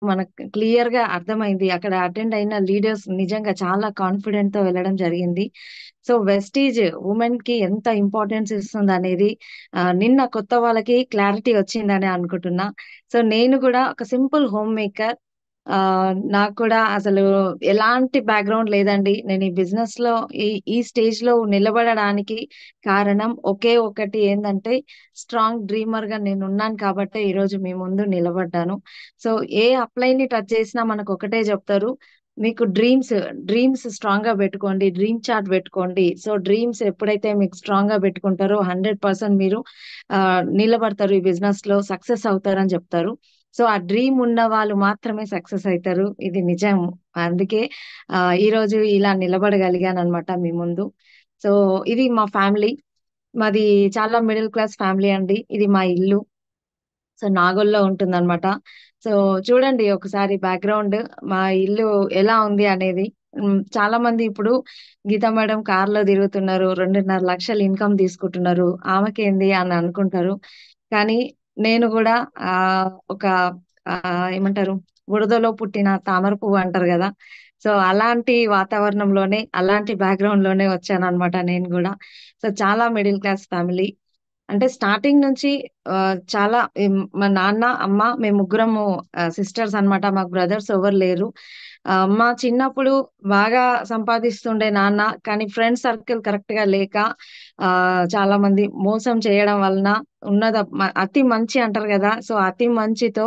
మనకు క్లియర్‌గా అర్థమైంది. అక్కడ అటెండ్ అయిన లీడర్స్ నిజంగా చాలా కాన్ఫిడెంట్‌తో వెళ్ళడం జరిగింది. సో, వెస్టీజ్ వుమెన్‌కి ఎంత ఇంపార్టెన్స్ ఇస్తుందనేది నిన్న కొత్త వాళ్ళకి క్లారిటీ వచ్చిందనే అనుకుంటున్నా. సో, నేను గూడా ఒక సింపుల్ హోమ్ మేకర్. నాకు కూడా అసలు ఎలాంటి బ్యాక్‌గ్రౌండ్ లేదండి. నేను ఈ బిజినెస్‌లో ఈ ఈ స్టేజ్‌లో నిలబడడానికి కారణం ఒకే ఒకటి ఏందంటే, స్ట్రాంగ్ డ్రీమర్‌గా నేనున్నాను కాబట్టే ఈరోజు మీ ముందు నిలబడ్డాను. సో, ఏ అప్లై‌ని టచ్ చేసినా మనకొకటే జెప్తారు. మీకు డ్రీమ్స్ స్ట్రాంగ్‌గా బెట్టుకోండి. డ్రీమ్ చార్ట్ బెట్టుకోండి. సో, డ్రీమ్స్ ఎప్పుడైతే మీకు స్ట్రాంగ్‌గా బెట్టుకుంటారో 100% మీరు నిలబడతారు. ఈ బిజినెస్‌లో సక్సెస్ అవుతారని జెప్తారు. సో, ఆ డ్రీమ్ ఉన్న వాళ్ళు మాత్రమే సక్సెస్ అయితారు. ఇది నిజం. అందుకే ఈరోజు ఇలా నిలబడగలిగాననమాట మీ ముందు. సో, ఇది మా ఫ్యామిలీ. మాది చాలా మిడిల్ క్లాస్ ఫ్యామిలీ అండి. ఇది మా ఇల్లు. సో, నాగోల్లో ఉంటుందనమాట. సో, చూడండి ఒకసారి బ్యాక్‌గ్రౌండ్ మా ఇల్లు ఎలా ఉంది అనేది. చాలా మంది ఇప్పుడు గీతా మేడం కార్‌లో తిరుగుతున్నారు. 2.5 లక్షలు ఇన్‌కమ్ తీసుకుంటున్నారు. ఆమెకేంది అని అనుకుంటారు. కానీ నేను గూడా ఒక ఏమంటారు? బురదలో పుట్టిన తామర పువ్వు అంటారు గదా! సో, అలాంటి వాతావరణంలోనే, అలాంటి బ్యాక్‌గ్రౌండ్‌లోనే వచ్చాననమాట నేను గూడా. సో, చాలా మిడిల్ క్లాస్ ఫ్యామిలీ. అంటే స్టార్టింగ్ నుంచి చాలా మా నాన్న, అమ్మ మేము ముగ్గురము సిస్టర్స్ అన్నమాట. మాకు బ్రదర్స్ ఎవ్వరు లేరు. మా చిన్నప్పుడు బాగా సంపాదిస్తుండే నాన్న. కానీ ఫ్రెండ్ సర్కిల్ కరెక్ట్‌గా లేక చాలా మంది మోసం చేయడం వలన అతి మంచి అంటారు గదా! సో, అతి మంచితో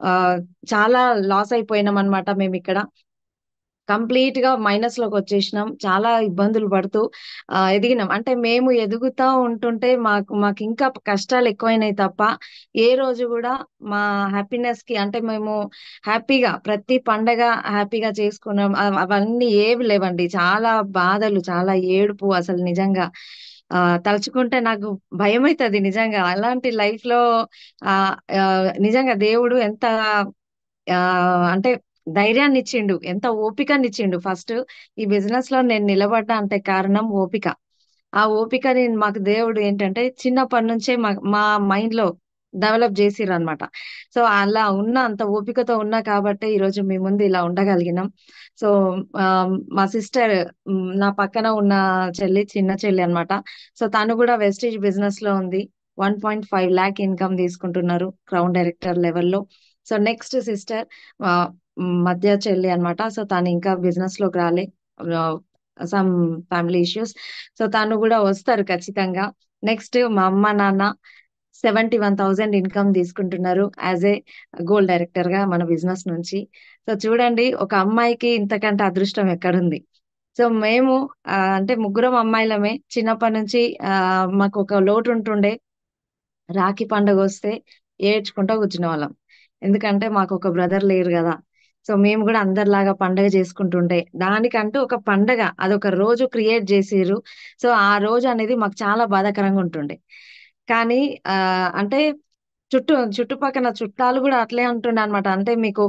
ఆహ్, చాలా లాస్ అయిపోయినామన్నమాట మేమిక్కడ. కంప్లీట్‌గా మైనస్‌లోకొచ్చేసినాం. చాలా ఇబ్బందులు పడుతూ ఎదిగినాం. అంటే మేము ఎదుగుతా ఉంటుంటే మాకింకా కష్టాలెక్కువైనాయి తప్ప, ఏ రోజు గూడా మా హ్యాపీనెస్‌కి అంటే మేము హ్యాపీగా ప్రతి పండగ హ్యాపీగా చేసుకున్నాం. అవన్నీ ఏవి లేవండి. చాలా బాధలు, చాలా ఏడుపు అసలు నిజంగా. తలుచుకుంటే నాకు భయమైతది నిజంగా. అలాంటి లైఫ్‌లో నిజంగా దేవుడు ఎంత అంటే ధైర్యాన్నిచ్చిండు. ఎంత ఓపికనిచ్చిండు. ఫస్ట్ ఈ బిజినెస్‌లో నేను నిలబడ్డా అంటే కారణం ఓపిక. ఆ ఓపికని మాకు దేవుడు ఏంటంటే చిన్నప్పటి నుంచే మా మైండ్‌లో డెవలప్ జేసిర్రనమాట. సో, అలా అంత ఓపికతో ఉన్నా కాబట్టే ఈరోజు మీ ముందు ఇలా ఉండగలిగినాం. సో, మా సిస్టర్ నా పక్కన ఉన్న చిన్న చెల్లి అన్నమాట. సో, తను గూడా వెస్టీజ్ బిజినెస్‌లో ఉంది. 1.5 లాక్ ఇన్‌కమ్ తీసుకుంటున్నారు క్రౌన్ డైరెక్టర్ లెవెల్‌లో. సో, నెక్స్ట్ సిస్టర్ ఆహ్, మధ్య చెల్లి అన్నమాట. సో, తనింకా బిజినెస్‌లోకి రాలే. ఆహ్, సమ్ ఫ్యామిలీ ఇష్యూస్. సో, తను గూడా వస్తారు ఖచ్చితంగా. నెక్స్ట్ మా అమ్మ, నాన్న 71,000 ఇన్‌కమ్ తీసుకుంటున్నారు యాస్ ఏ గోల్డ్ డైరెక్టర్‌గా మన బిజినెస్ నుంచి. సో, చూడండి ఒక అమ్మాయికి ఇంతకంటే అదృష్టం ఎక్కడుంది. సో, మేము అంటే ముగ్గురం అమ్మాయిలమే. చిన్నప్పటి నుంచి మాకొక లోటుంటుండే. రాఖీ పండగొస్తే ఏడ్చుకుంటా కూర్చునేవాళ్ళం. ఎందుకంటే మాకొక బ్రదర్ లేరు గదా! సో, మేము గూడా అందరిలాగా పండగ చేసుకుంటుండే. దానికంటూ ఒక పండగ అదొక రోజు క్రియేట్ జేసిర్రు. సో, ఆ రోజనేది మాకు చాలా బాధాకరంగా ఉంటుండే. కానీ అంటే చుట్టుపక్కన చుట్టాలు గూడా అట్లే అంటుండే అన్నమాట. అంటే మీకు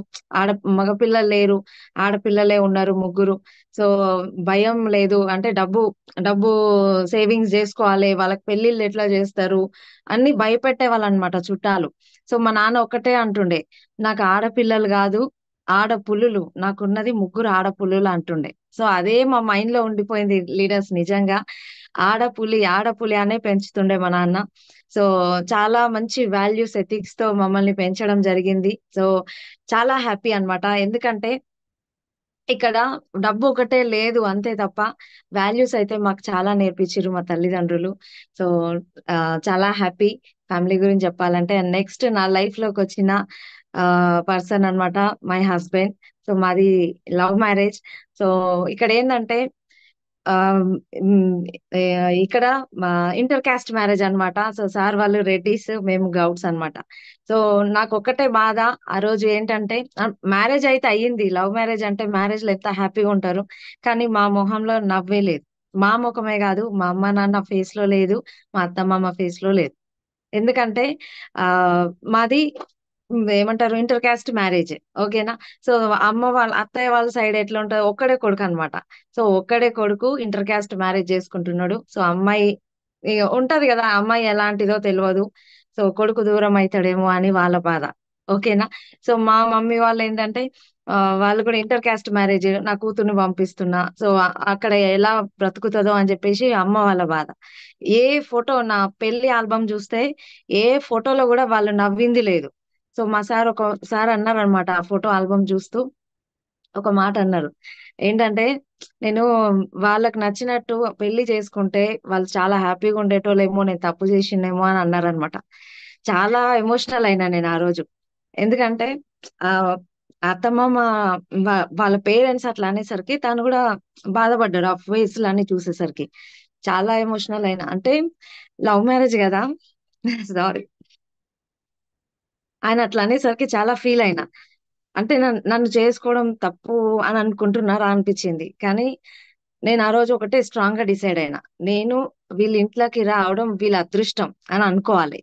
మగపిల్లలు లేరు. ఆడపిల్లలే ఉన్నారు ముగ్గురు. సో, భయం లేదు. అంటే డబ్బు సేవింగ్స్ జేసుకోవాలి. వాళ్ళకి పెళ్ళిళ్ళు ఎట్లా జేస్తారు? అన్నీ భయపెట్టేవాళ్ళన్నమాట చుట్టాలు. సో, మా నాన్న ఒక్కటే అంటుండే, "నాకు ఆడపిల్లలు గాదు, ఆడపులులు. నాకున్నది ముగ్గురు ఆడపులులు" అంటుండే. సో, అదే మా మైండ్‌లో ఉండిపోయింది లీడర్స్ నిజంగా. ఆడపులి అనే పెంచుతుండే మా నాన్న. సో, చాలా మంచి వాల్యూస్, ఎథిక్స్‌తో మమ్మల్ని పెంచడం జరిగింది. సో, చాలా హ్యాపీ అన్నమాట. ఎందుకంటే ఇక్కడ డబ్బు ఒకటే లేదు అంతే తప్ప, వాల్యూస్ అయితే మాకు చాలా నేర్పించిర్రు మా తల్లిదండ్రులు. సో, చాలా హ్యాపీ ఫ్యామిలీ గురించి చెప్పాలంటే. అండ్ నెక్స్ట్ నా లైఫ్‌లోకొచ్చిన పర్సన్ అన్నమాట మై హస్బెండ్. సో, మాది లవ్ మ్యారేజ్. సో, ఇక్కడేందంటే ఆహ్, హ్మ్. ఇక్కడ మా ఇంటర్ కాస్ట్ మ్యారేజ్ అన్నమాట. సో, సార్ వాళ్ళు రెడ్డీస్, మేము గౌడ్స్ అన్నమాట. సో, నాకొక్కటే బాధ ఆ రోజు ఏంటంటే మ్యారేజ్ అయితే అయ్యింది. లవ్ మ్యారేజ్ అంటే మ్యారేజ్‌లో ఎంత హ్యాపీగా ఉంటారు. కానీ మా మొహంలో నవ్వే లేదు. మా మొఖమే గాదు, మా అమ్మ, నాన్న ఫేస్‌లో లేదు. మా అత్తమామ ఫేస్‌లో లేదు. ఎందుకంటే మాది ఏమంటారు ఇంటర్ కాస్ట్ మ్యారేజ్. ఓకేనా? సో, అత్తయ్య వాళ్ళ సైడ్ ఎట్లుంటది ఒక్కడే కొడుకనమాట. సో, ఒక్కడే కొడుకు ఇంటర్ కాస్ట్ మ్యారేజ్ చేసుకుంటున్నాడు. సో, అమ్మాయి ఇగ ఉంటది గదా! అమ్మాయి ఎలాంటిదో తెలవదు. సో, కొడుకు దూరం అయితాడేమో అని వాళ్ళ బాధ. ఓకేనా. సో మా మమ్మీ వాళ్ళు ఏంటంటే వాళ్ళు కూడా ఇంటర్ క్యాస్ట్ మ్యారేజ్, నా కూతుర్ని పంపిస్తున్నా, సో అక్కడ ఎలా బ్రతుకుతుందో అని చెప్పేసి అమ్మ వాళ్ళ బాధ. ఏ ఫోటో నా పెళ్లి ఆల్బమ్ చూస్తే ఏ ఫోటోలో కూడా వాళ్ళు నవ్వింది లేదు. సో మా సార్ ఒకసారి అన్నారు అనమాట, ఆ ఫోటో ఆల్బమ్ చూస్తూ ఒక మాట అన్నారు. ఏంటంటే, నేను వాళ్ళకి నచ్చినట్టు పెళ్లి చేసుకుంటే వాళ్ళు చాలా హ్యాపీగా ఉండేటోళ్ళేమో, నేను తప్పు చేసిందేమో అని అన్నారనమాట. చాలా ఎమోషనల్ అయినా నేను ఆ రోజు. ఎందుకంటే ఆ అత్తమామ వాళ్ళ పేరెంట్స్ అట్లా అనేసరికి తను కూడా బాధపడ్డాడు. ఆ ఫేస్‌లన్నీ చూసేసరికి. చాలా ఎమోషనల్ అయినా. అంటే లవ్ మ్యారేజ్ గదా! సారీ. ఆయన అట్లా అనేసరికి చాలా ఫీల్ అయినా. అంటే నన్ను చేసుకోవడం తప్పు అని అనుకుంటున్నారా అనిపించింది. కానీ నేను ఆ రోజు ఒకటే స్ట్రాంగ్ గా డిసైడ్ అయినా. నేను వీళ్ళ ఇంట్లోకి రావడం వీళ్ళ అదృష్టం అని అనుకోవాలి.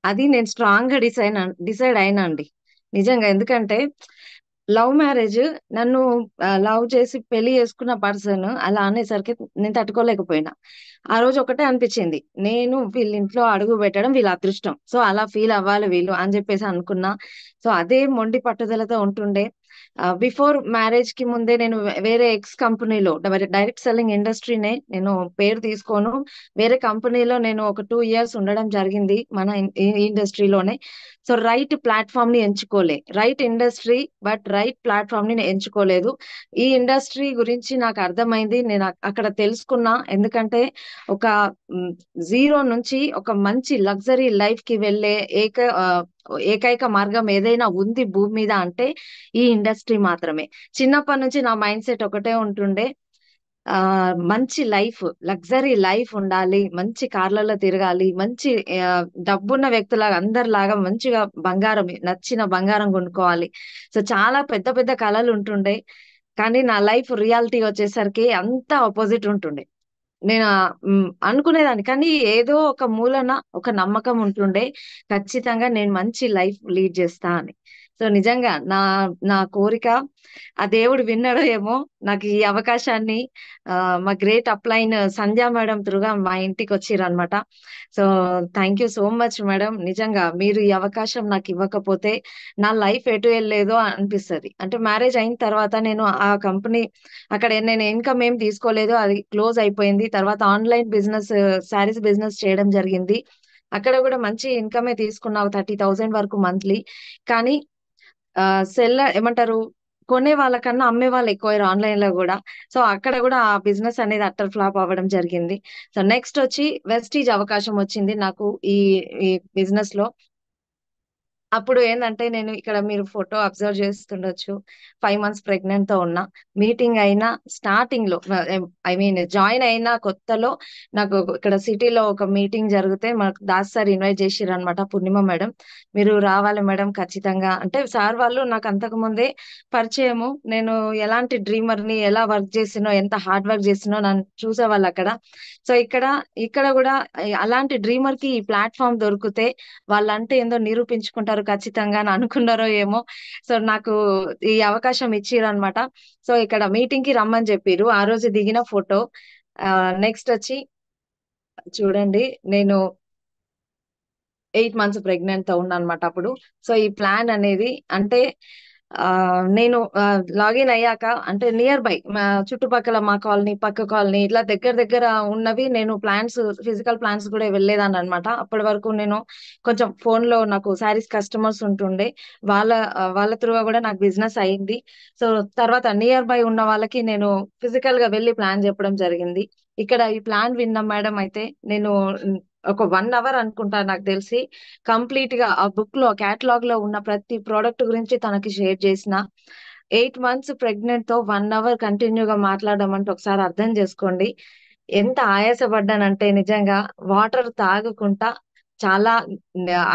అది నేను స్ట్రాంగ్ గా డిసైడ్ అయినా అండి. నిజంగా. ఎందుకంటే లవ్ మ్యారేజ్, నన్ను లవ్ చేసి పెళ్లి చేసుకున్న పర్సన్ అలా అనేసరికి నేను తట్టుకోలేకపోయినా. ఆ రోజు ఒకటే అనిపించింది. నేను వీళ్ళ ఇంట్లో అడుగు పెట్టడం వీళ్ళ అదృష్టం. సో అలా ఫీల్ అవ్వాలి వీళ్ళు అని చెప్పేసి అనుకున్నా. సో అదే మొండి పట్టుదలతో ఉంటుండే. బిఫోర్ మ్యారేజ్ కి ముందే నేను వేరే ఎక్స్ కంపెనీలో డైరెక్ట్ సెల్లింగ్ ఇండస్ట్రీనే, నేను పేరు తీసుకోను, వేరే కంపెనీలో నేను ఒక 2 ఇయర్స్ ఉండడం జరిగింది మన ఇండస్ట్రీలోనే. సో రైట్ ప్లాట్ఫామ్ ని ఎంచుకోలే, right industry but right platform ని నేను ఎంచుకోలేదు. ఈ ఇండస్ట్రీ గురించి నాకు అర్థమైంది, నేను అక్కడ తెలుసుకున్నా. ఎందుకంటే ఒక జీరో నుంచి ఒక మంచి లగ్జరీ లైఫ్ కి వెళ్ళే ఏకైక మార్గం ఏదైనా ఉంది భూమి మీద అంటే ఈ ఇండస్ట్రీ మాత్రమే. చిన్నప్పటి నుంచి నా మైండ్ సెట్ ఒకటే ఉంటుండే, మంచి లైఫ్, లగ్జరీ లైఫ్ ఉండాలి, మంచి కార్లలో తిరగాలి, మంచి డబ్బున్న వ్యక్తులాగా అందరిలాగా మంచిగా బంగారం, నచ్చిన బంగారం కొనుక్కోవాలి. సో చాలా పెద్ద పెద్ద కళలు ఉంటుండే. కానీ నా లైఫ్ రియాలిటీ వచ్చేసరికి అంతా ఆపోజిట్ ఉంటుండే. నేను అనుకునేదాన్ని. కానీ ఏదో ఒక మూలన ఒక నమ్మకం ఉంటుండే. ఖచ్చితంగా నేను మంచి లైఫ్ లీడ్ చేస్తా అని. సో నిజంగా నా నా కోరిక ఆ దేవుడు విన్నాడో ఏమో, నాకు ఈ అవకాశాన్ని మా గ్రేట్ అప్లైన్ సంధ్యా మేడం త్రూగా మా ఇంటికి వచ్చిర్రనమాట. So thank you so much madam. నిజంగా మీరు ఈ అవకాశం నాకు ఇవ్వకపోతే నా లైఫ్ ఎటు వెళ్ళలేదో అనిపిస్తది. అంటే మ్యారేజ్ అయిన తర్వాత నేను ఆ కంపెనీ అక్కడ నేను ఇన్‌కమ్ ఏం తీసుకోలేదు. అది క్లోజ్ అయిపోయింది. తర్వాత ఆన్‌లైన్ బిజినెస్, శారీస్ బిజినెస్ చేయడం జరిగింది. అక్కడ గూడా మంచి ఇన్‌కమే తీసుకున్నా. 30,000 వరకు మంత్లీ. కానీ ఏమంటారు, కొనే వాళ్ళకన్నా అమ్మే వాళ్ళు ఎక్కువయ్యారు ఆన్‌లైన్‌లో గూడా. సో అక్కడ గూడా ఆ బిజినెస్ అనేది అట్టర్ ఫ్లాప్ అవ్వడం జరిగింది. సో నెక్స్ట్ వచ్చి వెస్టీజ్ అవకాశం వచ్చింది నాకు ఈ ఈ బిజినెస్‌లో. అప్పుడు ఏందంటే, నేను ఇక్కడ మీరు ఫోటో అబ్జర్వ్ చేస్తుండొచ్చు. 5 మంత్స్ ప్రెగ్నెంట్‌తో ఉన్నా. మీటింగ్ అయిన స్టార్టింగ్‌లో ఐ మీన్ జాయిన్ అయిన కొత్తలో నాకు ఇక్కడ సిటీలో ఒక మీటింగ్ జరిగితే మాకు దాస్ సార్ ఇన్వైట్ చేసిర్రనమాట. పూర్ణిమ మేడం, మీరు రావాలి మేడం ఖచ్చితంగా అంటే, సార్ వాళ్ళు నాకు అంతకు ముందే పరిచయము. నేను ఎలాంటి డ్రీమర్‌ని, ఎలా వర్క్ చేసినో, ఎంత హార్డ్ వర్క్ చేసినో నన్ను చూసేవాళ్ళక్కడ. సో ఇక్కడ గూడా అలాంటి డ్రీమర్‌కి ఈ ప్లాట్‌ఫార్మ్ దొరికితే వాళ్ళంటే ఏందో నిరూపించుకుంటారు ఖచ్చితంగా అని అనుకున్నారో ఏమో. సో నాకు ఈ అవకాశం ఇచ్చిరనమాట. సో ఇక్కడ మీటింగ్ కి రమ్మని చెప్పిర్రు. ఆ రోజు దిగిన ఫోటో. నెక్స్ట్ వచ్చి చూడండి, నేను 8 మంత్స్ ప్రెగ్నెంట్ తో ఉన్నానన్నమాట అప్పుడు. సో ఈ ప్లాన్ అనేది అంటే నేను లాగిన్ అయ్యాక అంటే నియర్ బై మా చుట్టుపక్కల మా కాలనీ, పక్క కాలనీ ఇట్లా దగ్గర దగ్గర ఉన్నవి నేను ఫిజికల్ ప్లాన్స్ కూడా వెళ్ళేదాన్ని అనమాట. అప్పటి వరకు నేను కొంచెం ఫోన్ లో నాకు శారీస్ కస్టమర్స్ ఉంటుండే. వాళ్ళ త్రూగా కూడా నాకు బిజినెస్ అయింది. సో తర్వాత నియర్ బై ఉన్న వాళ్ళకి నేను ఫిజికల్ గా వెళ్ళి ప్లాన్ చెప్పడం జరిగింది. ఇక్కడ ఈ ప్లాన్ విన్న మేడం అయితే నేను ఒక 1 అవర్ అనుకుంటా నాకు తెలిసి, కంప్లీట్ గా ఆ బుక్ లో కేటలాగ్ లో ఉన్న ప్రతి ప్రోడక్ట్ గురించి తనకి షేర్ చేసిన. 8 మంత్స్ ప్రెగ్నెంట్ తో 1 అవర్ కంటిన్యూగా మాట్లాడడం అంటే ఒకసారి అర్థం చేసుకోండి. ఎంత ఆయాసపడ్డానంటే నిజంగా వాటర్ తాగకుండా చాలా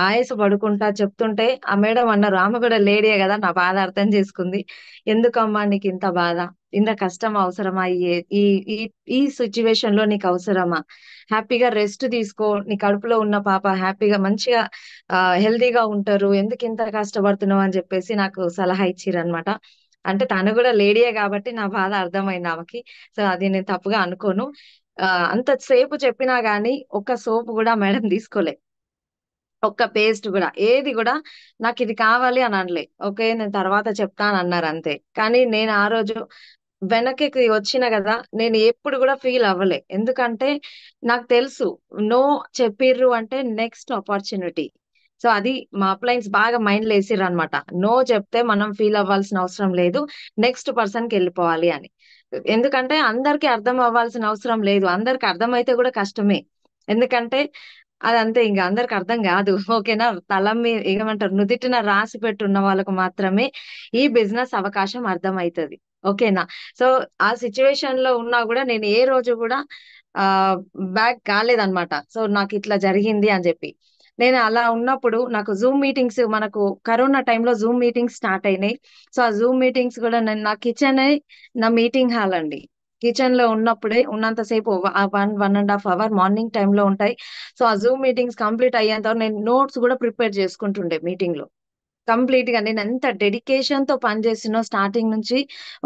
ఆయాస పడుకుంటా చెప్తుంటే ఆ మేడం అన్నారు, ఆమె కూడా లేడీయే కదా, నా బాధ అర్థం చేసుకుంది. ఎందుకమ్మా నీకు ఇంత బాధ, ఇంత కష్టం అవసరమా, ఈ ఈ ఈ సిచ్యువేషన్ లో నీకు అవసరమా, హ్యాపీగా రెస్ట్ తీసుకో, నీ కడుపులో ఉన్న పాప హ్యాపీగా మంచిగా హెల్తీగా ఉంటారు, ఎందుకు ఇంత కష్టపడుతున్నావు అని చెప్పేసి నాకు సలహా ఇచ్చిరనమాట. అంటే తను కూడా లేడీయే కాబట్టి నా బాధ అర్థమైంది ఆమెకి. సో అది నేను తప్పుగా అనుకోను. అంత సేపు చెప్పినా గానీ ఒక్క సోపు కూడా మేడం తీసుకోలే. ఒక్క పేస్ట్ కూడా ఏది కూడా నాకు ఇది కావాలి అని అనలే. ఓకే, నేను తర్వాత చెప్తాను అన్నారు అంతే. కానీ నేను ఆ రోజు వెనక్కి వచ్చిన కదా, నేను ఎప్పుడు కూడా ఫీల్ అవ్వలే. ఎందుకంటే నాకు తెలుసు, నో చెప్పిర్రు అంటే నెక్స్ట్ ఆపర్చునిటీ. సో అది మా అప్లైన్స్ బాగా మైండ్ లో వేసిర్రు అనమాట. నో చెప్తే మనం ఫీల్ అవ్వాల్సిన అవసరం లేదు, నెక్స్ట్ పర్సన్ కి వెళ్ళిపోవాలి అని. ఎందుకంటే అందరికి అర్థం అవ్వాల్సిన అవసరం లేదు, అందరికి అర్థమైతే కూడా కష్టమే. ఎందుకంటే అదంతే, ఇంకా అందరికి అర్థం కాదు. ఓకేనా, తల మీద ఏమంటారు, నుదిటిన రాసి పెట్టున్న వాళ్ళకు మాత్రమే ఈ బిజినెస్ అవకాశం అర్థమవుతుంది. ఓకేనా. సో ఆ సిచ్యువేషన్ లో ఉన్నా కూడా నేను ఏ రోజు కూడా ఆ బ్యాక్ కాలేదన్నమాట. సో నాకు ఇట్లా జరిగింది అని చెప్పి. నేను అలా ఉన్నప్పుడు నాకు జూమ్ మీటింగ్స్, మనకు కరోనా టైంలో జూమ్ మీటింగ్స్ స్టార్ట్ అయినాయి. సో ఆ జూమ్ మీటింగ్స్ కూడా నేను, నా కిచెన్ నా మీటింగ్ హాల్ అండి. కిచెన్ లో ఉన్నప్పుడే ఉన్నంతసేపు 1.5 hours మార్నింగ్ టైంలో ఉంటాయి. సో ఆ జూమ్ మీటింగ్స్ కంప్లీట్ అయ్యేంత వరకు నేను నోట్స్ కూడా ప్రిపేర్ చేసుకుంటుండే మీటింగ్ లో. కంప్లీట్ గా నేను ఎంత డెడికేషన్ తో పనిచేసినో స్టార్టింగ్ నుంచి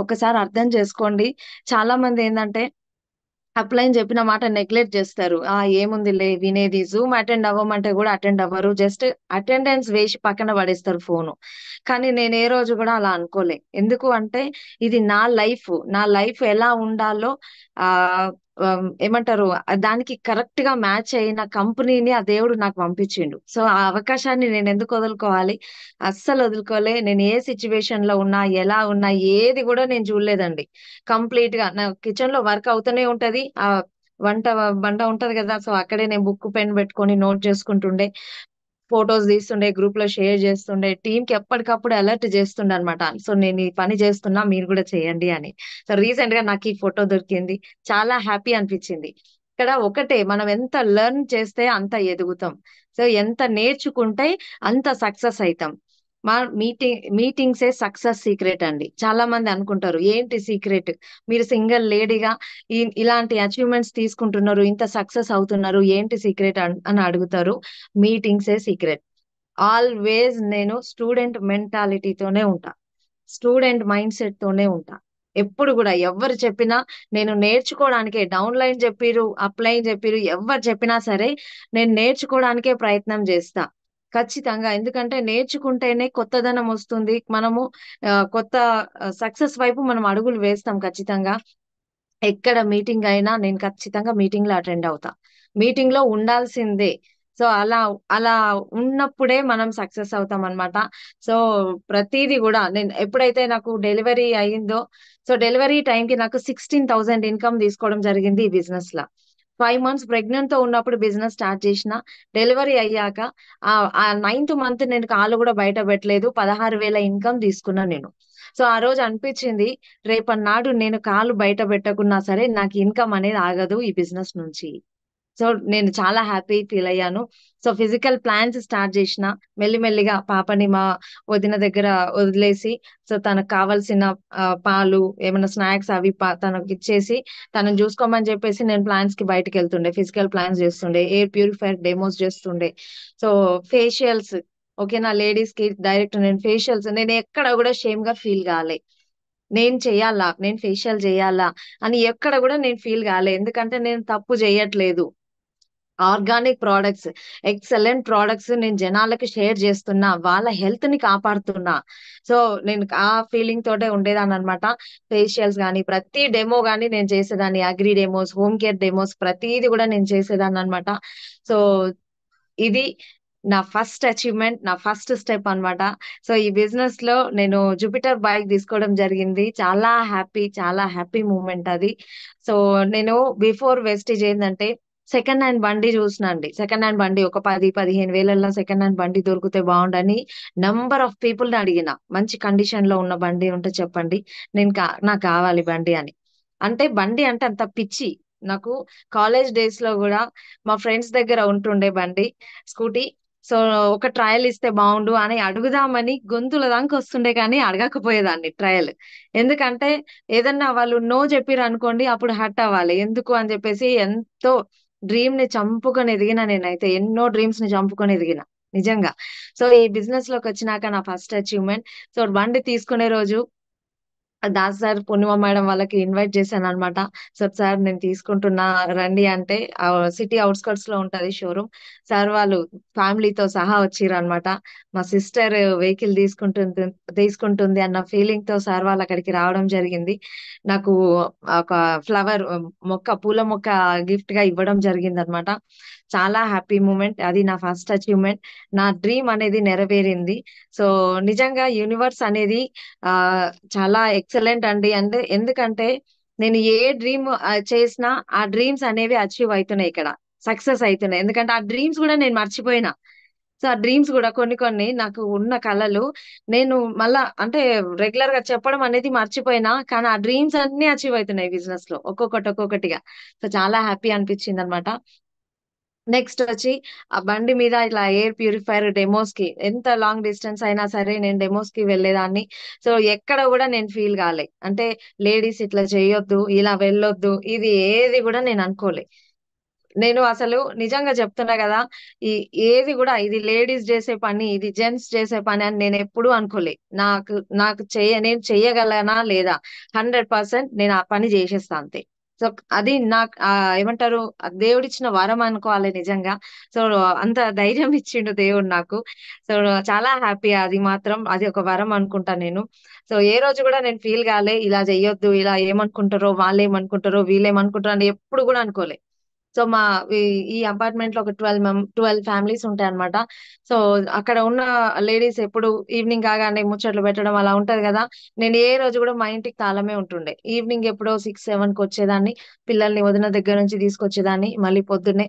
ఒకసారి అర్థం చేసుకోండి. చాలా మంది ఏంటంటే అప్లైన్ చెప్పిన మాట నెగ్లెక్ట్ చేస్తారు. ఏముందిలే వినేది, జూమ్ అటెండ్ అవ్వమంటే కూడా అటెండ్ అవ్వరు, జస్ట్ అటెండెన్స్ వేసి పక్కన పడేస్తారు ఫోను. కానీ నేను ఏ రోజు కూడా అలా అనుకోలే. ఎందుకు అంటే ఇది నా లైఫ్, నా లైఫ్ ఎలా ఉండాలో ఆ ఏమంటారు, దానికి కరెక్ట్ గా మ్యాచ్ అయిన కంపెనీని ఆ దేవుడు నాకు పంపించిండు. సో ఆ అవకాశాన్ని నేను ఎందుకు వదులుకోవాలి? అస్సలు వదులుకోలే. నేను ఏ సిచ్యువేషన్ లో ఉన్నా, ఎలా ఉన్నా, ఏది కూడా నేను చూడలేదండి. కంప్లీట్ గా నా కిచెన్ లో వర్క్ అవుతూనే ఉంటది. వంట బండ ఉంటది కదా, సో అక్కడే నేను బుక్ పెన్ పెట్టుకొని నోట్ చేసుకుంటుండే, ఫొటోస్ తీస్తుండే, గ్రూప్ లో షేర్ చేస్తుండే, టీమ్ కి ఎప్పటికప్పుడు అలర్ట్ చేస్తుండే అనమాట. సో నేను ఈ పని చేస్తున్నా, మీరు కూడా చేయండి అని. సో రీసెంట్ గా నాకు ఈ ఫోటో దొరికింది, చాలా హ్యాపీ అనిపించింది. ఇక్కడ ఒకటే, మనం ఎంత లెర్న్ చేస్తే అంత ఎదుగుతాం. సో ఎంత నేర్చుకుంటే అంత సక్సెస్ అవుతాం. మా మీటింగ్సే సక్సెస్ సీక్రెట్ అండి. చాలా మంది అనుకుంటారు ఏంటి సీక్రెట్, మీరు సింగిల్ లేడీగా ఇలాంటి అచీవ్మెంట్స్ తీసుకుంటున్నారు, ఇంత సక్సెస్ అవుతున్నారు, ఏంటి సీక్రెట్ అని అడుగుతారు. మీటింగ్సే సీక్రెట్. ఆల్వేస్ నేను స్టూడెంట్ మెంటాలిటీతోనే ఉంటా, స్టూడెంట్ మైండ్ సెట్ తోనే ఉంటా. ఎప్పుడు కూడా ఎవరు చెప్పినా నేను నేర్చుకోవడానికే, డౌన్లైన్ చెప్పిరు, అప్లైన్ చెప్పిరు, ఎవరు చెప్పినా సరే నేను నేర్చుకోవడానికే ప్రయత్నం చేస్తా ఖచ్చితంగా. ఎందుకంటే నేర్చుకుంటేనే కొత్తదనం వస్తుంది, మనము కొత్త సక్సెస్ వైపు మనం అడుగులు వేస్తాం ఖచ్చితంగా. ఎక్కడ మీటింగ్ అయినా నేను ఖచ్చితంగా మీటింగ్ లో అటెండ్ అవుతా, మీటింగ్ లో ఉండాల్సిందే. సో అలా అలా ఉన్నప్పుడే మనం సక్సెస్ అవుతాం అన్నమాట. సో ప్రతిదీ కూడా నేను ఎప్పుడైతే నాకు డెలివరీ అయిందో, సో డెలివరీ టైంకి నాకు 16,000 ఇన్కమ్ తీసుకోవడం జరిగింది ఈ బిజినెస్ లా. 5 months ప్రెగ్నెంట్ తో ఉన్నప్పుడు బిజినెస్ స్టార్ట్ చేసిన, డెలివరీ అయ్యాక ఆ 9th month నేను కాలు కూడా బయట పెట్టలేదు, 16,000 ఇన్కమ్ తీసుకున్నా నేను. సో ఆ రోజు అనిపించింది, రేపన్నాడు నేను కాలు బయట పెట్టకున్నా సరే నాకు ఇన్కమ్ అనేది ఆగదు ఈ బిజినెస్ నుంచి. సో నేను చాలా హ్యాపీ ఫీల్ అయ్యాను. సో ఫిజికల్ ప్లాన్స్ స్టార్ట్ చేసిన, మెల్లిమెల్లిగా పాపని మా వదిన దగ్గర వదిలేసి, సో తనకు కావాల్సిన పాలు, ఏమైనా స్నాక్స్ అవి తనకి ఇచ్చేసి, తనని చూసుకోమని చెప్పేసి నేను ప్లాన్స్ కి బయటకు వెళ్తుండే, ఫిజికల్ ప్లాన్స్ చేస్తుండే, ఎయిర్ ప్యూరిఫైర్ డెమోస్ చేస్తుండే. సో ఫేషియల్స్, ఓకేనా, లేడీస్ కి డైరెక్ట్ నేను ఫేషియల్స్, నేను ఎక్కడ కూడా షేమ్ గా ఫీల్ కాలే. నేను చెయ్యాలా, నేను ఫేషియల్ చేయాలా అని ఎక్కడ కూడా నేను ఫీల్ కాలే. ఎందుకంటే నేను తప్పు చేయట్లేదు, ఆర్గానిక్ ప్రోడక్ట్స్, ఎక్సలెంట్ ప్రోడక్ట్స్ నేను జనాలకి షేర్ చేస్తున్నా, వాళ్ళ హెల్త్ ని కాపాడుతున్నా. సో నేను ఆ ఫీలింగ్ తోటే ఉండేదాన్ని అనమాట. ఫేషియల్స్ కానీ ప్రతి డెమో కానీ నేను చేసేదాన్ని, agri demos, home care demos, ప్రతిది కూడా నేను చేసేదాన్ని అనమాట. సో ఇది నా ఫస్ట్ అచీవ్మెంట్, నా ఫస్ట్ స్టెప్ అన్నమాట. సో ఈ బిజినెస్ లో నేను జూపిటర్ బైక్ తీసుకోవడం జరిగింది. చాలా హ్యాపీ, చాలా హ్యాపీ మూమెంట్ అది. సో నేను బిఫోర్ వెస్టేజ్ ఏంటంటే సెకండ్ హ్యాండ్ బండి చూసిన అండి. సెకండ్ హ్యాండ్ బండి ఒక 10-15 వేలల్లో సెకండ్ హ్యాండ్ బండి దొరికితే బాగుండని నంబర్ ఆఫ్ పీపుల్ ని అడిగిన, మంచి కండిషన్ లో ఉన్న బండి ఉంటే చెప్పండి, నాకు కావాలి బండి అని. అంటే బండి అంటే అంత పిచ్చి నాకు. కాలేజ్ డేస్ లో కూడా మా ఫ్రెండ్స్ దగ్గర ఉంటుండే బండి, స్కూటీ. సో ఒక ట్రయల్ ఇస్తే బాగుండు అని అడుగుదామని గొంతుల దాకా వస్తుండే, కానీ అడగకపోయేదాన్ని ట్రయల్. ఎందుకంటే ఏదన్నా వాళ్ళు నో చెప్పిర్రు అనుకోండి, అప్పుడు హర్ట్ అవ్వాలి ఎందుకు అని చెప్పేసి ఎంతో డ్రీమ్ ని చంపుకొని ఎదిగిన, నేనైతే ఎన్నో డ్రీమ్స్ ని చంపుకొని ఎదిగిన నిజంగా. సో ఈ బిజినెస్ లోకి వచ్చినాక నా ఫస్ట్ అచీవ్మెంట్, సో బండి తీసుకునే రోజు దాస్ సార్, పూర్ణిమ మేడం వాళ్ళకి ఇన్వైట్ చేశాననమాట. సో, సార్ నేను తీసుకుంటున్నా రండి అంటే సిటీ ఔట్‌స్కర్ట్స్ లో ఉంటది షోరూమ్. సార్ వాళ్ళు ఫ్యామిలీతో సహా వచ్చిర్రనమాట. మా సిస్టర్ వెహికల్ తీసుకుంటుంది అన్న ఫీలింగ్ తో సార్ వాళ్ళు అక్కడికి రావడం జరిగింది. నాకు ఒక ఫ్లవర్ పూల మొక్క గిఫ్ట్ గా ఇవ్వడం జరిగిందనమాట. చాలా హ్యాపీ మూమెంట్. అది నా ఫస్ట్ అచీవ్‌మెంట్. నా డ్రీమ్ అనేది నెరవేరింది. సో, నిజంగా యూనివర్స్ అనేది చాలా ఎక్సలెంట్ అండి. అంటే ఎందుకంటే నేను ఏ డ్రీమ్ చేసినా ఆ డ్రీమ్స్ అనేవి అచీవ్ అవుతున్నాయి ఇక్కడ. సక్సెస్ అయితున్నాయి. ఎందుకంటే ఆ డ్రీమ్స్ కూడా నేను మర్చిపోయినా. సో, ఆ డ్రీమ్స్ కూడా కొన్ని కొన్ని నాకు ఉన్న కలలు నేను మళ్ళా అంటే రెగ్యులర్ గా చెప్పడం అనేది మర్చిపోయినా. కానీ ఆ డ్రీమ్స్ అన్నీ అచీవ్ అవుతున్నాయి బిజినెస్ లో ఒక్కొక్కటి ఒక్కొక్కటిగా. సో, చాలా హ్యాపీ అనిపించింది అనమాట. నెక్స్ట్ వచ్చి ఆ బండి మీద ఇట్లా ఎయిర్ ప్యూరిఫైయర్ డెమోస్ కి ఎంత లాంగ్ డిస్టెన్స్ అయినా సరే నేను డెమోస్ కి వెళ్ళేదాన్ని. సో ఎక్కడ కూడా నేను ఫీల్ కాలే. అంటే లేడీస్ ఇట్లా చేయొద్దు, ఇలా వెళ్ళొద్దు, ఇది ఏది కూడా నేను అనుకోలే. నేను అసలు నిజంగా చెప్తున్నా కదా, ఈ ఏది కూడా ఇది లేడీస్ చేసే పని, ఇది జెంట్స్ చేసే పని అని నేను ఎప్పుడూ అనుకోలే. నాకు నాకు నేను చెయ్యగలనా లేదా 100% నేను ఆ పని చేసేస్తా అంతే. సో అది నాకు ఏమంటారు, ఆ దేవుడిచ్చిన వరం అనుకోవాలి నిజంగా. సో అంత ధైర్యం ఇచ్చిండు దేవుడు నాకు. సో చాలా హ్యాపీ, అది మాత్రం అది ఒక వరం అనుకుంటా నేను. సో ఏ రోజు కూడా నేను ఫీల్ కాలే ఇలా చెయ్యొద్దు, ఇలా ఏమనుకుంటారో, వాళ్ళు ఏమనుకుంటారో, వీళ్ళు ఏమనుకుంటారో అని ఎప్పుడు కూడా అనుకోలే. సో ఈ ఈ అపార్ట్మెంట్ లో ఒక 12 ఫ్యామిలీస్ ఉంటాయన్నమాట. సో అక్కడ ఉన్న లేడీస్ ఎప్పుడు ఈవినింగ్ కాగానే ముచ్చట్లు పెట్టడం అలా ఉంటది కదా. నేను ఏ రోజు కూడా మా ఇంటికి తాళమే ఉంటుండే. ఈవినింగ్ ఎప్పుడో 6-7 కి వచ్చేదాన్ని. పిల్లల్ని వదిన దగ్గర నుంచి తీసుకొచ్చేదాన్ని. మళ్ళీ పొద్దున్నే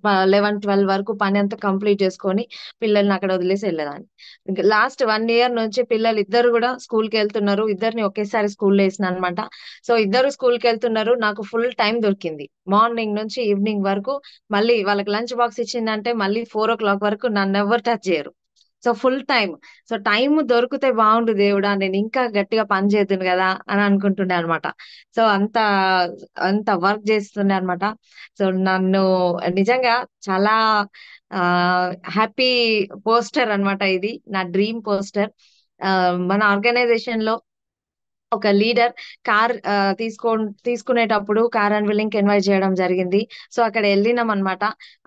11-12 వరకు పని అంతా కంప్లీట్ చేసుకొని పిల్లల్ని అక్కడ వదిలేసి వెళ్ళేదాన్ని. ఇంకా లాస్ట్ 1 ఇయర్ నుంచి పిల్లలు ఇద్దరు కూడా స్కూల్ కి వెళ్తున్నారు. ఇద్దరిని ఒకేసారి స్కూల్లో వేసిన అనమాట. సో ఇద్దరు స్కూల్ కి వెళ్తున్నారు. నాకు ఫుల్ టైం దొరికింది. మార్నింగ్ నుంచి ఈవినింగ్ వరకు. మళ్ళీ వాళ్ళకి లంచ్ బాక్స్ ఇచ్చిందంటే మళ్ళీ 4 o'clock వరకు నన్ను ఎవరు టచ్ చేయరు. So full time. So time దొరికితే బాగుండు దేవుడా, నేను ఇంకా గట్టిగా పని చేద్దును కదా అని అనుకుంటుండే అనమాట. సో అంత అంత వర్క్ చేస్తుండే అనమాట. సో నన్ను నిజంగా చాలా ఆ హ్యాపీ పోస్టర్ అన్నమాట ఇది. నా డ్రీమ్ పోస్టర్. మన ఆర్గనైజేషన్ లో ఒక లీడర్ కార్ తీసుకునేటప్పుడు కార్ అన్వీలింగ్ కి ఇన్వైట్ చేయడం జరిగింది. సో అక్కడ వెళ్ళినాం అనమాట.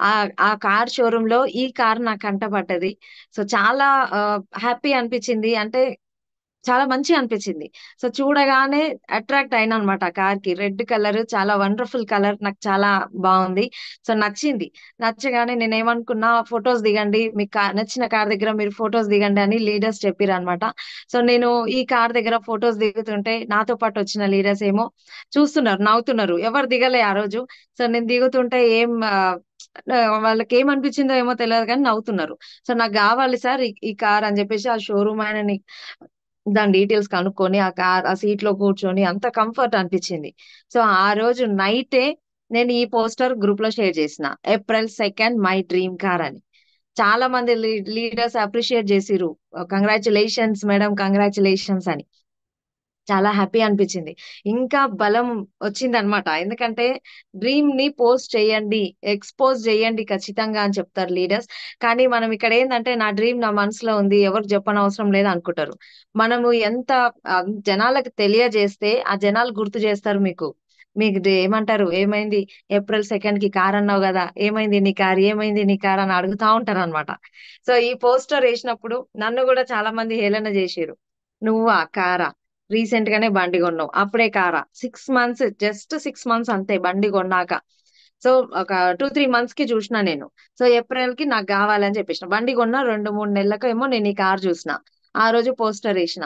ఆ ఆ కార్ షోరూమ్ లో ఈ కార్ నాకు కంటపడ్డది. సో చాలా హ్యాపీ అనిపించింది. అంటే చాలా మంచిగా అనిపించింది. సో చూడగానే అట్రాక్ట్ అయినా అనమాట. ఆ కార్ కి రెడ్ కలర్ చాలా వండర్ఫుల్ కలర్, నాకు చాలా బాగుంది. సో నచ్చింది. నచ్చగానే నేను ఏమనుకున్నా, ఫొటోస్ దిగండి, మీకు నచ్చిన కార్ దగ్గర మీరు ఫొటోస్ దిగండి అని లీడర్స్ చెప్పారు అనమాట. సో నేను ఈ కార్ దగ్గర ఫొటోస్ దిగుతుంటే నాతో పాటు వచ్చిన లీడర్స్ ఏమో చూస్తున్నారు, నవ్వుతున్నారు. ఎవరు దిగలే ఆ రోజు. సో నేను దిగుతుంటే వాళ్ళకి ఏమనిపించిందో ఏమో తెలియదు కానీ నవ్వుతున్నారు. సో నాకు కావాలి సార్ ఈ కార్ అని చెప్పేసి ఆ షోరూమ్ ఆయనని దాని డీటెయిల్స్ కనుక్కొని ఆ సీట్ లో కూర్చొని అంత కంఫర్ట్ అనిపించింది. సో ఆ రోజు నైటే నేను ఈ పోస్టర్ గ్రూప్ లో షేర్ చేసిన. April 2 మై డ్రీమ్ కార్ అని. చాలా మంది లీడర్స్ అప్రిషియేట్ చేసిరు. కంగ్రాచులేషన్స్ మేడం, కంగ్రాచులేషన్స్ అని. చాలా హ్యాపీ అనిపించింది. ఇంకా బలం వచ్చిందనమాట. ఎందుకంటే డ్రీమ్ ని పోస్ట్ చేయండి, ఎక్స్‌పోజ్ చేయండి ఖచ్చితంగా అని చెప్తారు లీడర్స్. కానీ మనం ఇక్కడ ఏందంటే నా డ్రీమ్ నా మనసులో ఉంది, ఎవరికి చెప్పనవసరం లేదు అనుకుంటారు. మనము ఎంత జనాలకు తెలియజేస్తే ఆ జనాలు గుర్తు చేస్తారు మీకు. మీకు ఏమంటారు, ఏమైంది April 2 కి కార్ అన్నావు కదా, ఏమైంది నీ కార్, ఏమైంది నీ కార్ అని అడుగుతా ఉంటారన్నమాట. సో ఈ పోస్టర్ వేసినప్పుడు నన్ను కూడా చాలా మంది హేళన చేసిర్రు. నువ్వా కారా, రీసెంట్ గానే బండి కొన్నావు, అప్పుడే కారా, 6 మంత్స్, జస్ట్ 6 మంత్స్ అంతే బండి కొన్నాక. సో ఒక 2-3 మంత్స్ కి చూసిన నేను. సో ఏప్రిల్ కి నాకు కావాలని చెప్పేసిన బండి కొన్న 2-3 నెలలకు ఏమో నేను ఈ కార్ చూసిన. ఆ రోజు పోస్టర్ వేసిన.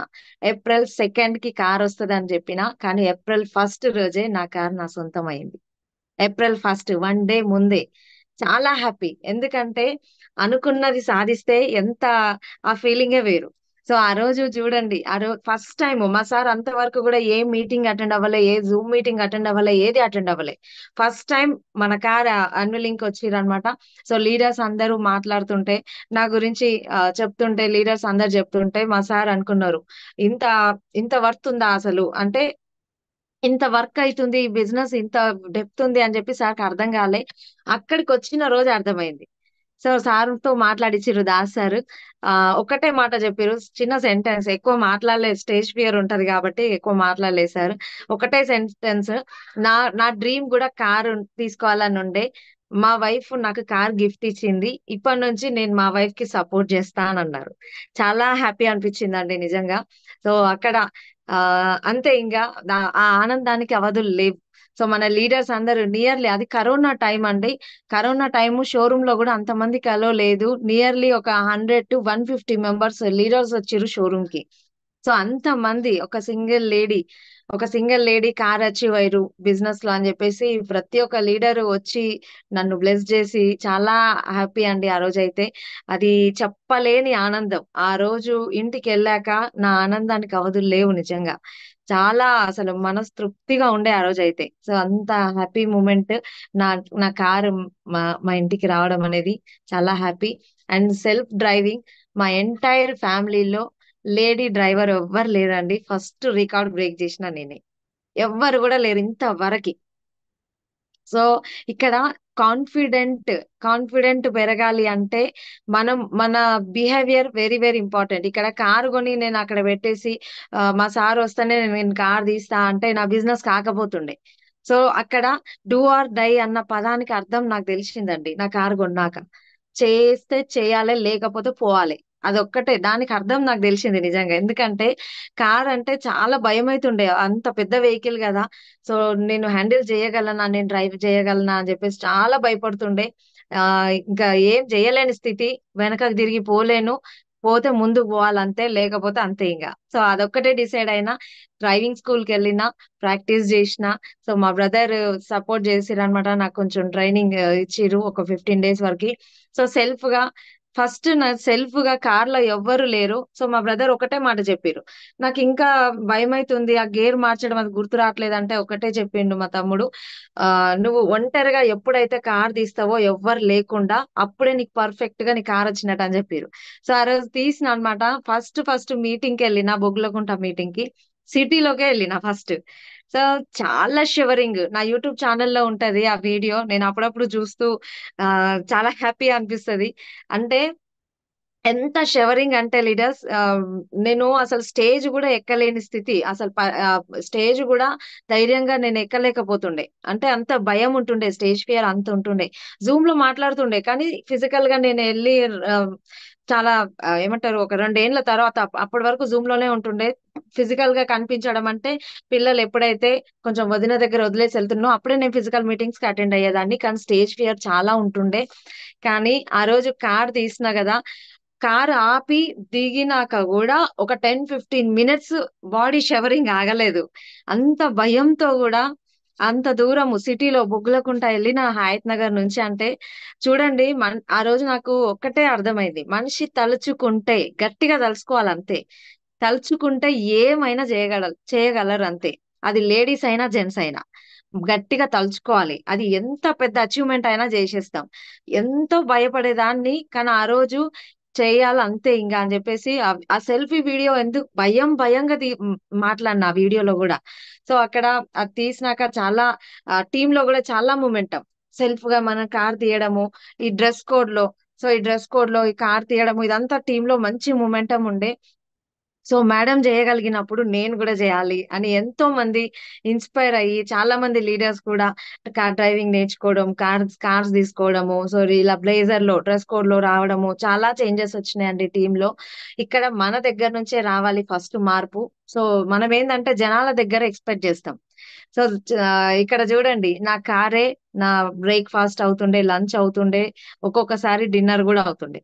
April 2 కి కార్ వస్తుంది అని చెప్పిన. కానీ April 1 రోజే నా కార్ నా సొంతం అయింది. April 1 1 డే ముందే. చాలా హ్యాపీ. ఎందుకంటే అనుకున్నది సాధిస్తే ఎంత ఆ ఫీలింగే వేరు. సో ఆ రోజు చూడండి, ఆ రోజు ఫస్ట్ టైం మా సార్ అంతవరకు కూడా ఏ మీటింగ్ అటెండ్ అవ్వలే, ఏ జూమ్ మీటింగ్ అటెండ్ అవ్వలే, ఏది అటెండ్ అవ్వలే. ఫస్ట్ టైం మన కార్ అన్విలింగ్ వచ్చిరనమాట. సో లీడర్స్ అందరూ మాట్లాడుతుంటే నా గురించి చెప్తుంటే, లీడర్స్ అందరు చెప్తుంటే మా సార్ అనుకున్నారు, ఇంత ఇంత వర్త్ ఉందా అసలు, అంటే ఇంత వర్క్ అయితుంది, ఈ బిజినెస్ ఇంత డెప్త్ ఉంది అని చెప్పి సార్‌కి అర్థం కాలే. అక్కడికి వచ్చిన రోజు అర్థమైంది. సో సార్‌తో మాట్లాడిచ్చిర్రు దాస్ సారు. ఒక్కటే మాట చెప్పిర్రు. చిన్న సెంటెన్స్ ఎక్కువ మాట్లాడలేదు. స్టేజ్ ఫియర్ ఉంటది కాబట్టి ఎక్కువ మాట్లాడలేదు సారు. ఒకటే సెంటెన్స్ నా నా డ్రీమ్ గూడా కారు తీసుకోవాలని ఉండే. మా వైఫ్ నాకు కార్ గిఫ్ట్ ఇచ్చింది. ఇప్పటి నుంచి నేను మా వైఫ్‌కి సపోర్ట్ చేస్తా అని అన్నారు. చాలా హ్యాపీ అనిపించిందండి నిజంగా. సో అక్కడ అంతే ఇంగా ఆ ఆనందానికి అవధులు లేవు. సో మన లీడర్స్ అందరూ నియర్లీ అది కరోనా టైమ్ అండి. కరోనా టైము షోరూమ్‌లో గూడా అంతమందికి అలో లేదు. నియర్లీ ఒక 100-150 మెంబర్స్ లీడర్స్ వచ్చిర్రు షోరూమ్‌కి. సో అంతమంది ఒక సింగిల్ లేడీ కార్ అచీవ్ అయ్యిర్రు బిజినెస్‌లో అని జెప్పేసి ప్రతి ఒక్క లీడరు వచ్చి నన్ను బ్లెస్ జేసి చాలా హ్యాపీ అండి ఆ రోజైతే. అది చెప్పలేని ఆనందం. ఆ రోజు ఇంటికెళ్ళాక నా ఆనందానికి అవధులు లేవు నిజంగా. చాలా అసలు మనస్తృప్తిగా ఉండే ఆ రోజైతే. సో అంత హ్యాపీ మూమెంట్ నా నా కారు మా ఇంటికి రావడం అనేది చాలా హ్యాపీ. అండ్ సెల్ఫ్ డ్రైవింగ్ మా ఎంటైర్ ఫ్యామిలీలో లేడీ డ్రైవర్ ఎవ్వరు లేరండి. ఫస్ట్ రికార్డ్ బ్రేక్ జేషిన నేనే. ఎవ్వరు గూడా లేరు ఇంతవరకి. సో, ఇక్కడ కాన్ఫిడెంట్, కాన్ఫిడెంట్ పెరగాలి అంటే మన బిహేవియర్ వెరీ, వెరీ ఇంపార్టెంట్. ఇక్కడ కారు కొని నేనక్కడ పెట్టేసి మా సారొస్తేనే నేను కారు తీస్తా అంటే నా బిజినెస్ కాకపోతుండే. సో, అక్కడ డూ ఆర్ డై అన్న పదానికి అర్థం నాకు తెలిసిందండి. నా కారు కొన్నాక. చేస్తే చేయాలే, లేకపోతే పోవాలే. అదొక్కటే. దానికి అర్థం నాకు తెలిసింది నిజంగా. ఎందుకంటే కారంటే చాలా భయమైతుండే. అంత పెద్ద వెహికల్ గదా! సో, నేను హ్యాండిల్ చేయగలనా? నేను డ్రైవ్ చేయగలనా? అని జెప్పేసి చాలా భయపడుతుండే. ఇంకా ఏం జేయలేని స్థితి. వెనకకు తిరిగి పోలేను. పోతే ముందుకు పోవాలంతే. లేకపోతే అంతే ఇంగ. సో, అదొక్కటే డిసైడ్ అయినా. డ్రైవింగ్ స్కూల్‌కెళ్ళినా, ప్రాక్టీస్ జేషినా. సో, మా బ్రదర్ సపోర్ట్ జేసిర్రనమాట. నాకు కొంచెం ట్రైనింగ్ ఇచ్చిర్రు. ఒక 15 డేస్ వరకి. సో, సెల్ఫ్‌గా కార్‌లో ఎవ్వరు లేరు. సో, మా బ్రదర్ ఒకటే మాట జెప్పిర్రు. నాకింకా భయమైతుంది. ఆ గేర్ మార్చడం అది గుర్తు రావట్లేదంటే ఒకటే చెప్పిండు మా తమ్ముడు. "నువ్వు ఒంటరిగా ఎప్పుడైతే కార్ తీస్తావో ఎవ్వరు లేకుండా అప్పుడే నీకు పర్ఫెక్ట్‌గా నీ కారొచ్చినట్టు" అని జెప్పిర్రు. సో, ఆ రోజు తీసినా అన్నమాట. ఫస్ట్ మీటింగ్‌కెళ్ళిన బొగ్గులకుంట మీటింగ్‌కి. సిటీలోకే ఎళ్ళిన ఫస్ట్. సో, చాలా షివరింగ్. నా యూట్యూబ్ ఛానెల్‌లో ఉంటది ఆ వీడియో. నేను అప్పుడప్పుడు చూస్తూ చాలా హ్యాపీ అనిపిస్తది. అంటే ఎంత షివరింగ్ అంటే లీడర్స్ నేను అసలు స్టేజ్ గూడా ఎక్కలేని స్థితి. స్టేజ్ గూడా ధైర్యంగా నేను ఎక్కలేకపోతుండే. అంటే అంత భయం ఉంటుండే. స్టేజ్ ఫియర్ అంత ఉంటుండే. జూమ్‌లో మాట్లాడుతుండే. కానీ ఫిజికల్‌గా నేనెళ్లి ఆహ్, చాలా ఏమంటారు ఒక 2 ఏండ్ల తర్వాత అప్పటి వరకు జూమ్‌లోనే ఉంటుండే. ఫిజికల్‌గా కనిపించడం అంటే పిల్లలు ఎప్పుడైతే కొంచెం వదిన దగ్గర వదిలేసి ఎళ్తున్నో అప్పుడే నేను ఫిజికల్ మీటింగ్స్‌కి అటెండ్ అయ్యేదాన్ని. కానీ స్టేజ్ ఫియర్ చాలా ఉంటుండే. కానీ ఆ రోజు కార్ తీసినా గదా! కారు ఆపి దిగినాక గూడా ఒక 10, 15 మినిట్స్ బాడీ షివరింగ్ ఆగలేదు. అంత భయంతో గూడా అంత దూరము సిటీలో బొగ్గులకుంట ఎళ్ళిన హయత్ నగర్ నుంచి అంటే చూడండి ఆ రోజు నాకు ఒక్కటే అర్థమైంది. మనిషి తలుచుకుంటే గట్టిగా తలుసుకోవాలంతే. తలుచుకుంటే ఏమైనా చేయగలరంతే. అది లేడీస్ అయినా, జెంట్స్ అయినా. గట్టిగా తలుచుకోవాలి. అది ఎంత పెద్ద అచీవ్‌మెంట్ అయినా జేసేస్తాం. ఎంతో భయపడేదాన్ని. కానీ ఆ రోజు చేయాలంతే ఇంగ అని జెప్పేసి ఆ సెల్ఫీ వీడియో ఎందుకు భయంగా మాట్లాడిన ఆ వీడియోలో గూడా. సో, అక్కడ అది తీసినాక చాలా టీమ్‌లో గూడా చాలా మొమెంటం. సెల్ఫ్‌గా మనం కార్ తీయడము, ఈ డ్రెస్ కోడ్‌లో ఈ డ్రెస్ కోడ్‌లో ఈ కార్ తీయడము ఇదంతా టీమ్‌లో మంచి మొమెంటం ఉండే. సో, మేడం జేయగలిగినప్పుడు నేను గూడా జేయాలి అని ఎంతో మంది ఇన్‌స్పైర్ అయ్యి చాలా మంది లీడర్స్ కూడా కార్ డ్రైవింగ్ నేర్చుకోవడం, కార్స్ తీసుకోవడము. సో, ఇలా బ్లేజర్‌లో డ్రెస్ కోడ్‌లో రావడము చాలా చేంజెస్ వచ్చినాయండి టీమ్‌లో. ఇక్కడ మన దగ్గర నుంచే రావాలి ఫస్ట్ మార్పు. సో, మనమేందంటే జనాల దగ్గర ఎక్స్‌పెక్ట్ జేస్తాం. సో, ఇక్కడ జూడండి నా కారే నా బ్రేక్‌ఫాస్ట్ అవుతుండే, లంచ్ అవుతుండే, ఒక్కొక్కసారి డిన్నర్ గూడా అవుతుండే.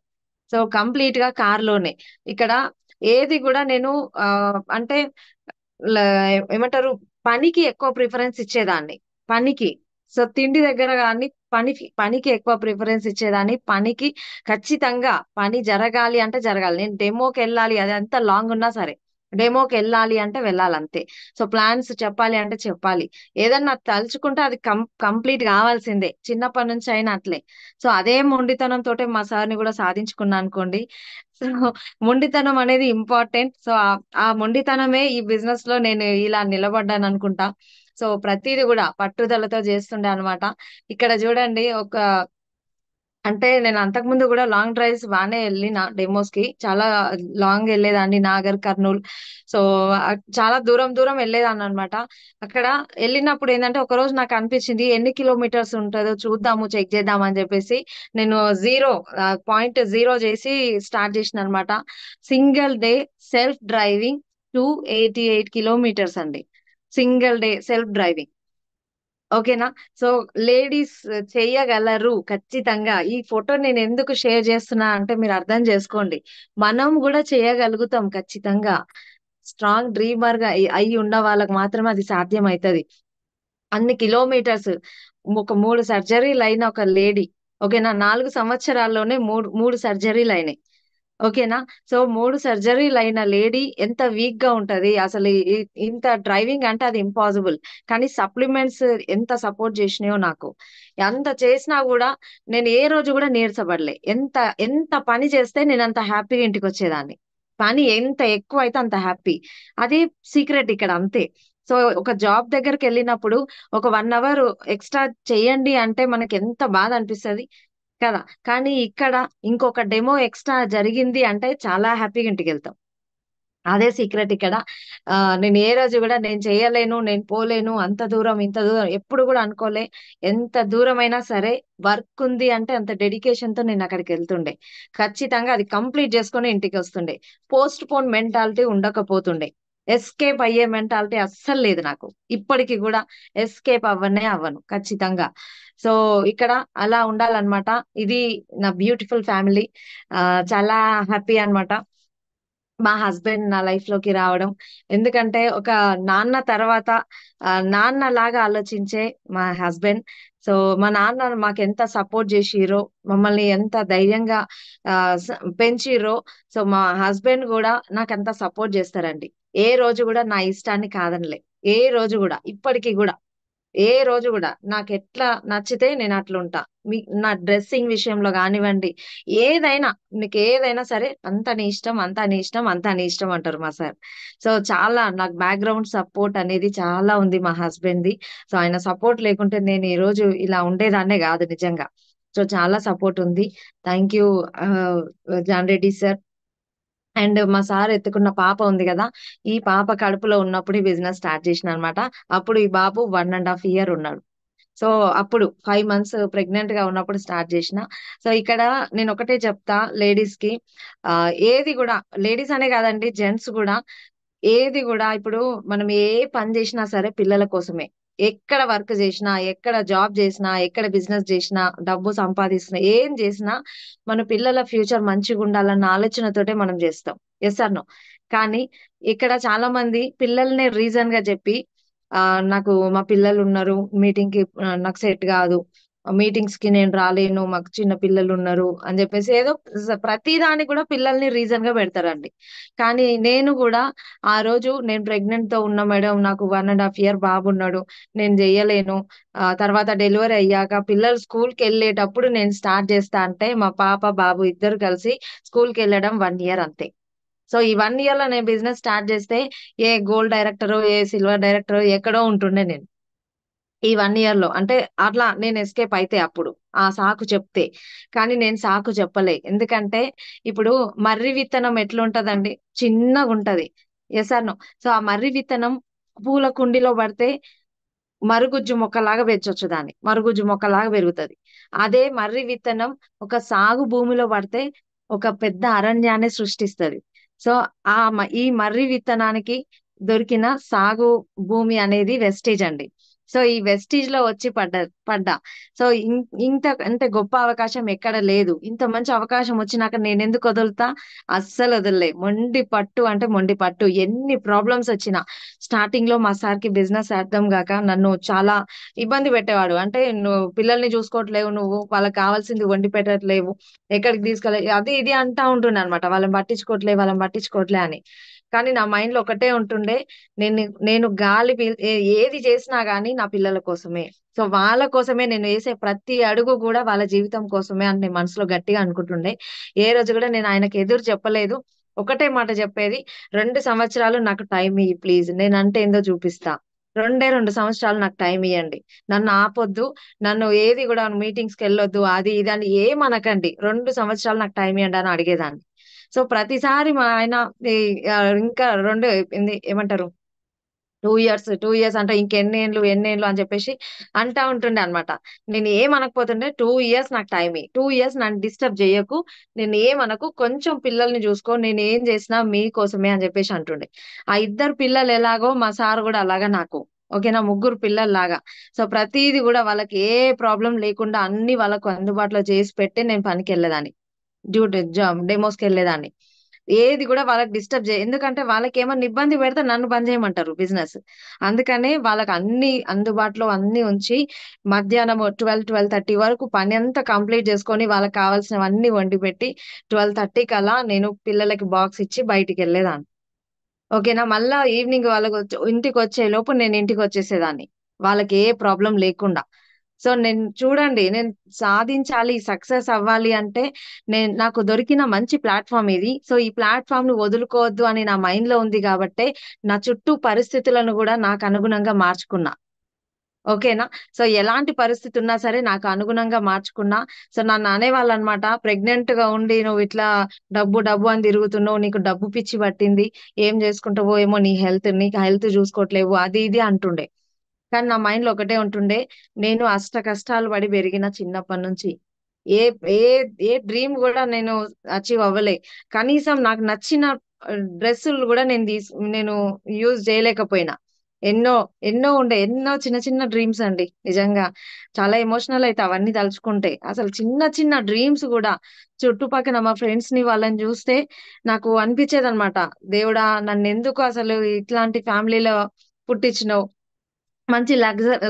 సో, కంప్లీట్‌గా కార్‌లోనే. ఇక్కడ ఏది గూడా నేను అంటే లా ఏమంటారు పనికి ఎక్కువ ప్రిఫరెన్స్ ఇచ్చేదాన్ని. పనికి. సో, తిండి దగ్గర గాని పనికి ఎక్కువ ప్రిఫరెన్స్ ఇచ్చేదాన్ని. పనికి ఖచ్చితంగా పని జరగాలి అంటే జరగాలి. నేను డెమోకెళ్ళాలి అది ఎంత లాంగ్ ఉన్నా సరే. డెమోకెళ్ళాలి అంటే వెళ్ళాలంతే. సో, ప్లాన్స్ చెప్పాలి అంటే చెప్పాలి. ఏదన్నా తలుచుకుంటే అది కంప్లీట్ గావాల్సిందే. చిన్నప్పటి నుంచి అయినా అట్లే. సో, అదే మొండితనంతోటే మా సార్‌ని గూడా సాధించుకున్నా అనుకోండి. సో, మొండితనం అనేది ఇంపార్టెంట్. సో, ఆ మొండితనమే ఈ బిజినెస్‌లో నేను ఇలా నిలబడ్డాననుకుంటా. సో, ప్రతీది గూడా పట్టుదలతో జేస్తుండే అన్నమాట. ఇక్కడ జూడండి అంటే నేను అంతకుముందు కూడా లాంగ్ డ్రైవ్స్ బాగానే వెళ్ళిన డెమోస్ కి. చాలా లాంగ్ వెళ్ళేదాన్ని, నాగర్ కర్నూల్. సో చాలా దూరం దూరం వెళ్ళేదాన్ని అనమాట. అక్కడ వెళ్ళినప్పుడు ఏంటంటే ఒక రోజు నాకు అనిపించింది ఎన్ని కిలోమీటర్స్ ఉంటుందో చూద్దాము, చెక్ చేద్దాం అని చెప్పేసి నేను జీరో పాయింట్ జీరో చేసి స్టార్ట్ చేసిన అనమాట. Single day self driving 288 kilometres అండి. Single day self driving. ఓకేనా? సో లేడీస్ చెయ్యగలరు ఖచ్చితంగా. ఈ ఫోటో నేను ఎందుకు షేర్ చేస్తున్నా అంటే మీరు అర్థం చేసుకోండి. మనం కూడా చేయగలుగుతాం ఖచ్చితంగా. స్ట్రాంగ్ డ్రీమర్ గా అయి ఉన్న వాళ్ళకి మాత్రమే అది సాధ్యం అవుతుంది. అన్ని కిలోమీటర్స్, ఒక 3 సర్జరీలు అయిన ఒక లేడీ. ఓకేనా? 4 సంవత్సరాల్లోనే మూడు మూడు సర్జరీలు అయినాయి. ఓకేనా? సో 3 సర్జరీలు అయిన లేడీ ఎంత వీక్ గా ఉంటది అసలు. ఇంత డ్రైవింగ్ అంటే అది ఇంపాసిబుల్. కానీ సప్లిమెంట్స్ ఎంత సపోర్ట్ చేసినాయో నాకు. అంత చేసినా కూడా నేను ఏ రోజు కూడా నీరసపడలే. ఎంత ఎంత పని చేస్తే నేను అంత హ్యాపీగా ఇంటికి వచ్చేదాన్ని. పని ఎంత ఎక్కువ అయితే అంత హ్యాపీ. అది సీక్రెట్ ఇక్కడ, అంతే. సో ఒక జాబ్ దగ్గరికి వెళ్ళినప్పుడు ఒక 1 అవర్ ఎక్స్ట్రా చేయండి అంటే మనకి ఎంత బాధ అనిపిస్తది కదా. కానీ ఇక్కడ ఇంకొక డెమో ఎక్స్ట్రా జరిగింది అంటే చాలా హ్యాపీగా ఇంటికి వెళ్తాం. అదే సీక్రెట్ ఇక్కడ. నేను ఏ రోజు కూడా నేను చేయలేను, నేను పోలేను, అంత దూరం ఇంత దూరం ఎప్పుడు కూడా అనుకోలే. ఎంత దూరమైనా సరే వర్క్ ఉంది అంటే అంత డెడికేషన్ తో నేను అక్కడికి వెళ్తుండే. ఖచ్చితంగా అది కంప్లీట్ చేసుకొని ఇంటికి వస్తుండే. పోస్ట్ పోన్ మెంటాలిటీ ఉండకపోతుండే. ఎస్కేప్ అయ్యే మెంటాలిటీ అస్సలు లేదు నాకు. ఇప్పటికి కూడా ఎస్కేప్ అవ్వనే అవ్వను ఖచ్చితంగా. సో ఇక్కడ అలా ఉండాలన్నమాట. ఇది నా బ్యూటిఫుల్ ఫ్యామిలీ. చాలా హ్యాపీ అన్నమాట మా హస్బెండ్ నా లైఫ్ లోకి రావడం. ఎందుకంటే ఒక నాన్న తర్వాత నాన్న లాగా ఆలోచించే మా హస్బెండ్. సో మా నాన్న మాకు ఎంత సపోర్ట్ చేసిరో, మమ్మల్ని ఎంత ధైర్యంగా పెంచిరో, సో మా హస్బెండ్ కూడా నాకు అంత సపోర్ట్ చేస్తారండి. ఏ రోజు కూడా నా ఇష్టాన్ని కాదనలే. ఏ రోజు కూడా, ఇప్పటికీ కూడా ఏ రోజు కూడా నాకు ఎట్లా నచ్చితే నేను అట్లా ఉంటా. నా డ్రెస్సింగ్ విషయంలో కానివ్వండి, ఏదైనా, నీకు ఏదైనా సరే అంతా నీ ఇష్టం, అంతా నీ ఇష్టం, అంతా నీ ఇష్టం అంటారు మా సార్. సో చాలా నాకు బ్యాక్గ్రౌండ్ సపోర్ట్ అనేది చాలా ఉంది మా హస్బెండ్ ది. సో ఆయన సపోర్ట్ లేకుంటే నేను ఈ రోజు ఇలా ఉండేదాన్నే కాదు నిజంగా. సో చాలా సపోర్ట్ ఉంది. Thank you John Reddy sir. And మా సార్ ఎత్తుకున్న పాప ఉంది కదా, ఈ పాప కడుపులో ఉన్నప్పుడు ఈ బిజినెస్ స్టార్ట్ చేసిన అనమాట. అప్పుడు ఈ బాబు 1.5 year ఉన్నాడు. సో అప్పుడు 5 months ప్రెగ్నెంట్ గా ఉన్నప్పుడు స్టార్ట్ చేసిన. సో ఇక్కడ నేను ఒకటే చెప్తా లేడీస్ కి, ఏది కూడా, లేడీస్ అనే కాదండి, జెంట్స్ కూడా, ఏది కూడా ఇప్పుడు మనం ఏ పని చేసినా సరే పిల్లల కోసమే. ఎక్కడ వర్క్ చేసినా, ఎక్కడ జాబ్ చేసినా, ఎక్కడ బిజినెస్ చేసినా, డబ్బు సంపాదిస్తున్నా, ఏం చేసినా మన పిల్లల ఫ్యూచర్ మంచిగా ఉండాలన్న ఆలోచనతోటే మనం చేస్తాం. Yes or no? కానీ ఇక్కడ చాలా మంది పిల్లల్ని రీజన్ గా చెప్పి, నాకు మా పిల్లలు ఉన్నారు, మీటింగ్ కి నాకు సెట్ కాదు, మీటింగ్స్ కి నేను రాలేను, మాకు చిన్న పిల్లలు ఉన్నారు అని చెప్పేసి ఏదో ప్రతి దానికి కూడా పిల్లల్ని రీజన్ గా పెడతారండి. కానీ నేను కూడా ఆ రోజు నేను ప్రెగ్నెంట్ తో ఉన్న మేడం, నాకు 1.5 year బాబు ఉన్నాడు, నేను చెయ్యలేను. తర్వాత డెలివరీ అయ్యాక పిల్లలు స్కూల్ కి వెళ్ళేటప్పుడు నేను స్టార్ట్ చేస్తా అంటే మా పాప బాబు ఇద్దరు కలిసి స్కూల్ కి వెళ్ళడం 1 year అంతే. సో ఈ 1 year లో నేను బిజినెస్ స్టార్ట్ చేస్తే ఏ గోల్డ్ డైరెక్టర్, ఏ సిల్వర్ డైరెక్టర్ ఎక్కడో ఉంటుండే నేను. ఈ 1 year లో అంటే అట్లా నేను ఎస్కేప్ అయితే అప్పుడు ఆ సాకు చెప్తే. కానీ నేను సాకు చెప్పలే. ఎందుకంటే ఇప్పుడు మర్రి విత్తనం ఎట్లుంటదండి, చిన్నగా ఉంటది. Yes or no? సో ఆ మర్రి విత్తనం పూల కుండీలో పడితే మరుగుజ్జు మొక్కలాగా పెంచొచ్చు దాన్ని. మరుగుజ్జు మొక్కలాగా పెరుగుతది. అదే మర్రి విత్తనం ఒక సాగు భూమిలో పడితే ఒక పెద్ద అరణ్యాన్ని సృష్టిస్తది. సో ఈ మర్రి విత్తనానికి దొరికిన సాగు భూమి అనేది వెస్టేజ్ అండి. సో ఈ వెస్టీజ్ లో వచ్చి పడ్డా. సో ఇంత అంటే గొప్ప అవకాశం ఎక్కడ లేదు. ఇంత మంచి అవకాశం వచ్చినాక నేను ఎందుకు వదులుతా? అస్సలు వదలలే. మొండి పట్టు అంటే మొండి పట్టు. ఎన్ని ప్రాబ్లమ్స్ వచ్చినా, స్టార్టింగ్ లో మా సార్ కి బిజినెస్ అర్థం కాక నన్ను చాలా ఇబ్బంది పెట్టేవాడు. అంటే నువ్వు పిల్లల్ని చూసుకోవట్లేవు, నువ్వు వాళ్ళకి కావాల్సింది వండి పెట్టట్లేవు, ఎక్కడికి తీసుకెళ్ళ అది ఇది అంటా ఉంటుండే అనమాట. వాళ్ళని పట్టించుకోవట్లే అని. కానీ నా మైండ్ లో ఒకటే ఉంటుండే, నేను నేను ఏది చేసినా గానీ నా పిల్లల కోసమే. సో వాళ్ళ కోసమే నేను వేసే ప్రతి అడుగు కూడా వాళ్ళ జీవితం కోసమే అని నేను మనసులో గట్టిగా అనుకుంటుండే. ఏ రోజు కూడా నేను ఆయనకి ఎదురు చెప్పలేదు. ఒకటే మాట చెప్పేది, 2 సంవత్సరాలు నాకు టైం ఇయ్యి ప్లీజ్, నేనంటే ఏందో చూపిస్తా. 2 సంవత్సరాలు నాకు టైం ఇయ్యండి. నన్ను ఆపొద్దు. నన్ను ఏది కూడా మీటింగ్స్‌కి వెళ్ళొద్దు. అది ఇది అని ఏమనకండి. 2 సంవత్సరాలు నాకు టైం ఇయ్యండి అని అడిగేదాన్ని. సో ప్రతిసారి మా ఆయన ఈ ఇంకా 2 ఏమంటారు 2 ఇయర్స్, 2 ఇయర్స్ అంటే ఇంకెన్నేండ్లు, ఎన్నేండ్లు అని చెప్పేసి అంటా ఉంటుండే అన్నమాట. నేను ఏమనకపోతుండే 2 ఇయర్స్ నాకు టైమ్ ఇయ్యి. 2 ఇయర్స్ నన్ను డిస్టర్బ్ జేయకు. నేనేమనకు. కొంచెం పిల్లల్ని జూసుకో. నేనేం జేసినా మీకోసమే అని జెప్పేసి అంటుండే. ఆ ఇద్దరు పిల్లలు ఎలాగో మా సార్ గూడా అలాగా నాకు. ఓకేనా? ముగ్గురు పిల్లల్లాగా. సో ప్రతీది గూడా వాళ్ళకి ఏ ప్రాబ్లమ్ లేకుండా అన్నీ వాళ్ళకు అందుబాటులో చేసి పెట్టి నేను పనికెళ్ళేదాన్ని. డెమోస్‌కెళ్ళేదాన్ని. ఏది గూడా వాళ్ళకి డిస్టర్బ్ ఎందుకంటే వాళ్ళకేమన్నా ఇబ్బంది పెడితే నన్ను బంద్ చేయమంటారు బిజినెస్. అందుకనే వాళ్ళకి అన్నీ అందుబాటులో అన్నీ ఉంచి మధ్యాహ్నం 12, 12:30 వరకు పనంతా కంప్లీట్ చేసుకొని వాళ్ళకి కావాల్సినవన్నీ వండిపెట్టి 12:30 కల్లా నేను పిల్లలకి బాక్స్ ఇచ్చి బయటికెళ్ళేదాన్ని. ఓకేనా? మళ్ళా ఈవినింగ్ ఇంటికొచ్చేలోపు నేను ఇంటికొచ్చేసేదాన్ని. వాళ్ళకి ఏ ప్రాబ్లమ్ లేకుండా. సో, నేను సాధించాలి, సక్సెస్ అవ్వాలి అంటే నాకు దొరికిన మంచి ప్లాట్‌ఫార్మ్ ఇది. సో, ఈ ప్లాట్‌ఫార్మ్‌ని వదులుకోవద్దు అని నా మైండ్‌లో ఉంది గాబట్టే, నా చుట్టూ పరిస్థితులను గూడా నాకు అనుగుణంగా మార్చుకున్నా. ఓకేనా? సో, ఎలాంటి పరిస్థితున్నా సరే నాకు అనుగుణంగా మార్చుకున్నా. సో, నన్ను అనేవాళ్ళనమాట. "ప్రెగ్నెంట్‌గా ఉండి నువ్విట్లా డబ్బు, డబ్బు అని తిరుగుతున్నావు. నీకు డబ్బు పిచ్చి పట్టింది. ఏం చేసుకుంటావో ఏమో నీకు హెల్త్ చూసుకోవట్లేవు." అది ఇది అంటుండే. కానీ నా మైండ్‌లో ఒకటే ఉంటుండే. నేను అష్ట కష్టాలు పడి పెరిగిన చిన్నప్పటి నుంచి. ఏ ఏ ఏ డ్రీమ్ గూడా నేను అచీవ్ అవ్వలే. కనీసం నాకు నచ్చిన డ్రెస్సులు గూడా నేను యూజ్ చేయలేకపోయినా. ఎన్నో, ఎన్నో ఉండే. ఎన్నో చిన్న చిన్న డ్రీమ్స్ అండి. నిజంగా. చాలా ఎమోషనల్ అయితా అవన్నీ తలుచుకుంటే. అసలు చిన్న చిన్న డ్రీమ్స్ గూడా చుట్టుపక్కన మా ఫ్రెండ్స్‌ని వాళ్ళని జూస్తే నాకు అనిపిచ్చేదనమాట. దేవుడా! నన్నెందుకు అసలు ఇట్లాంటి ఫ్యామిలీలో పుట్టించినవు. మంచి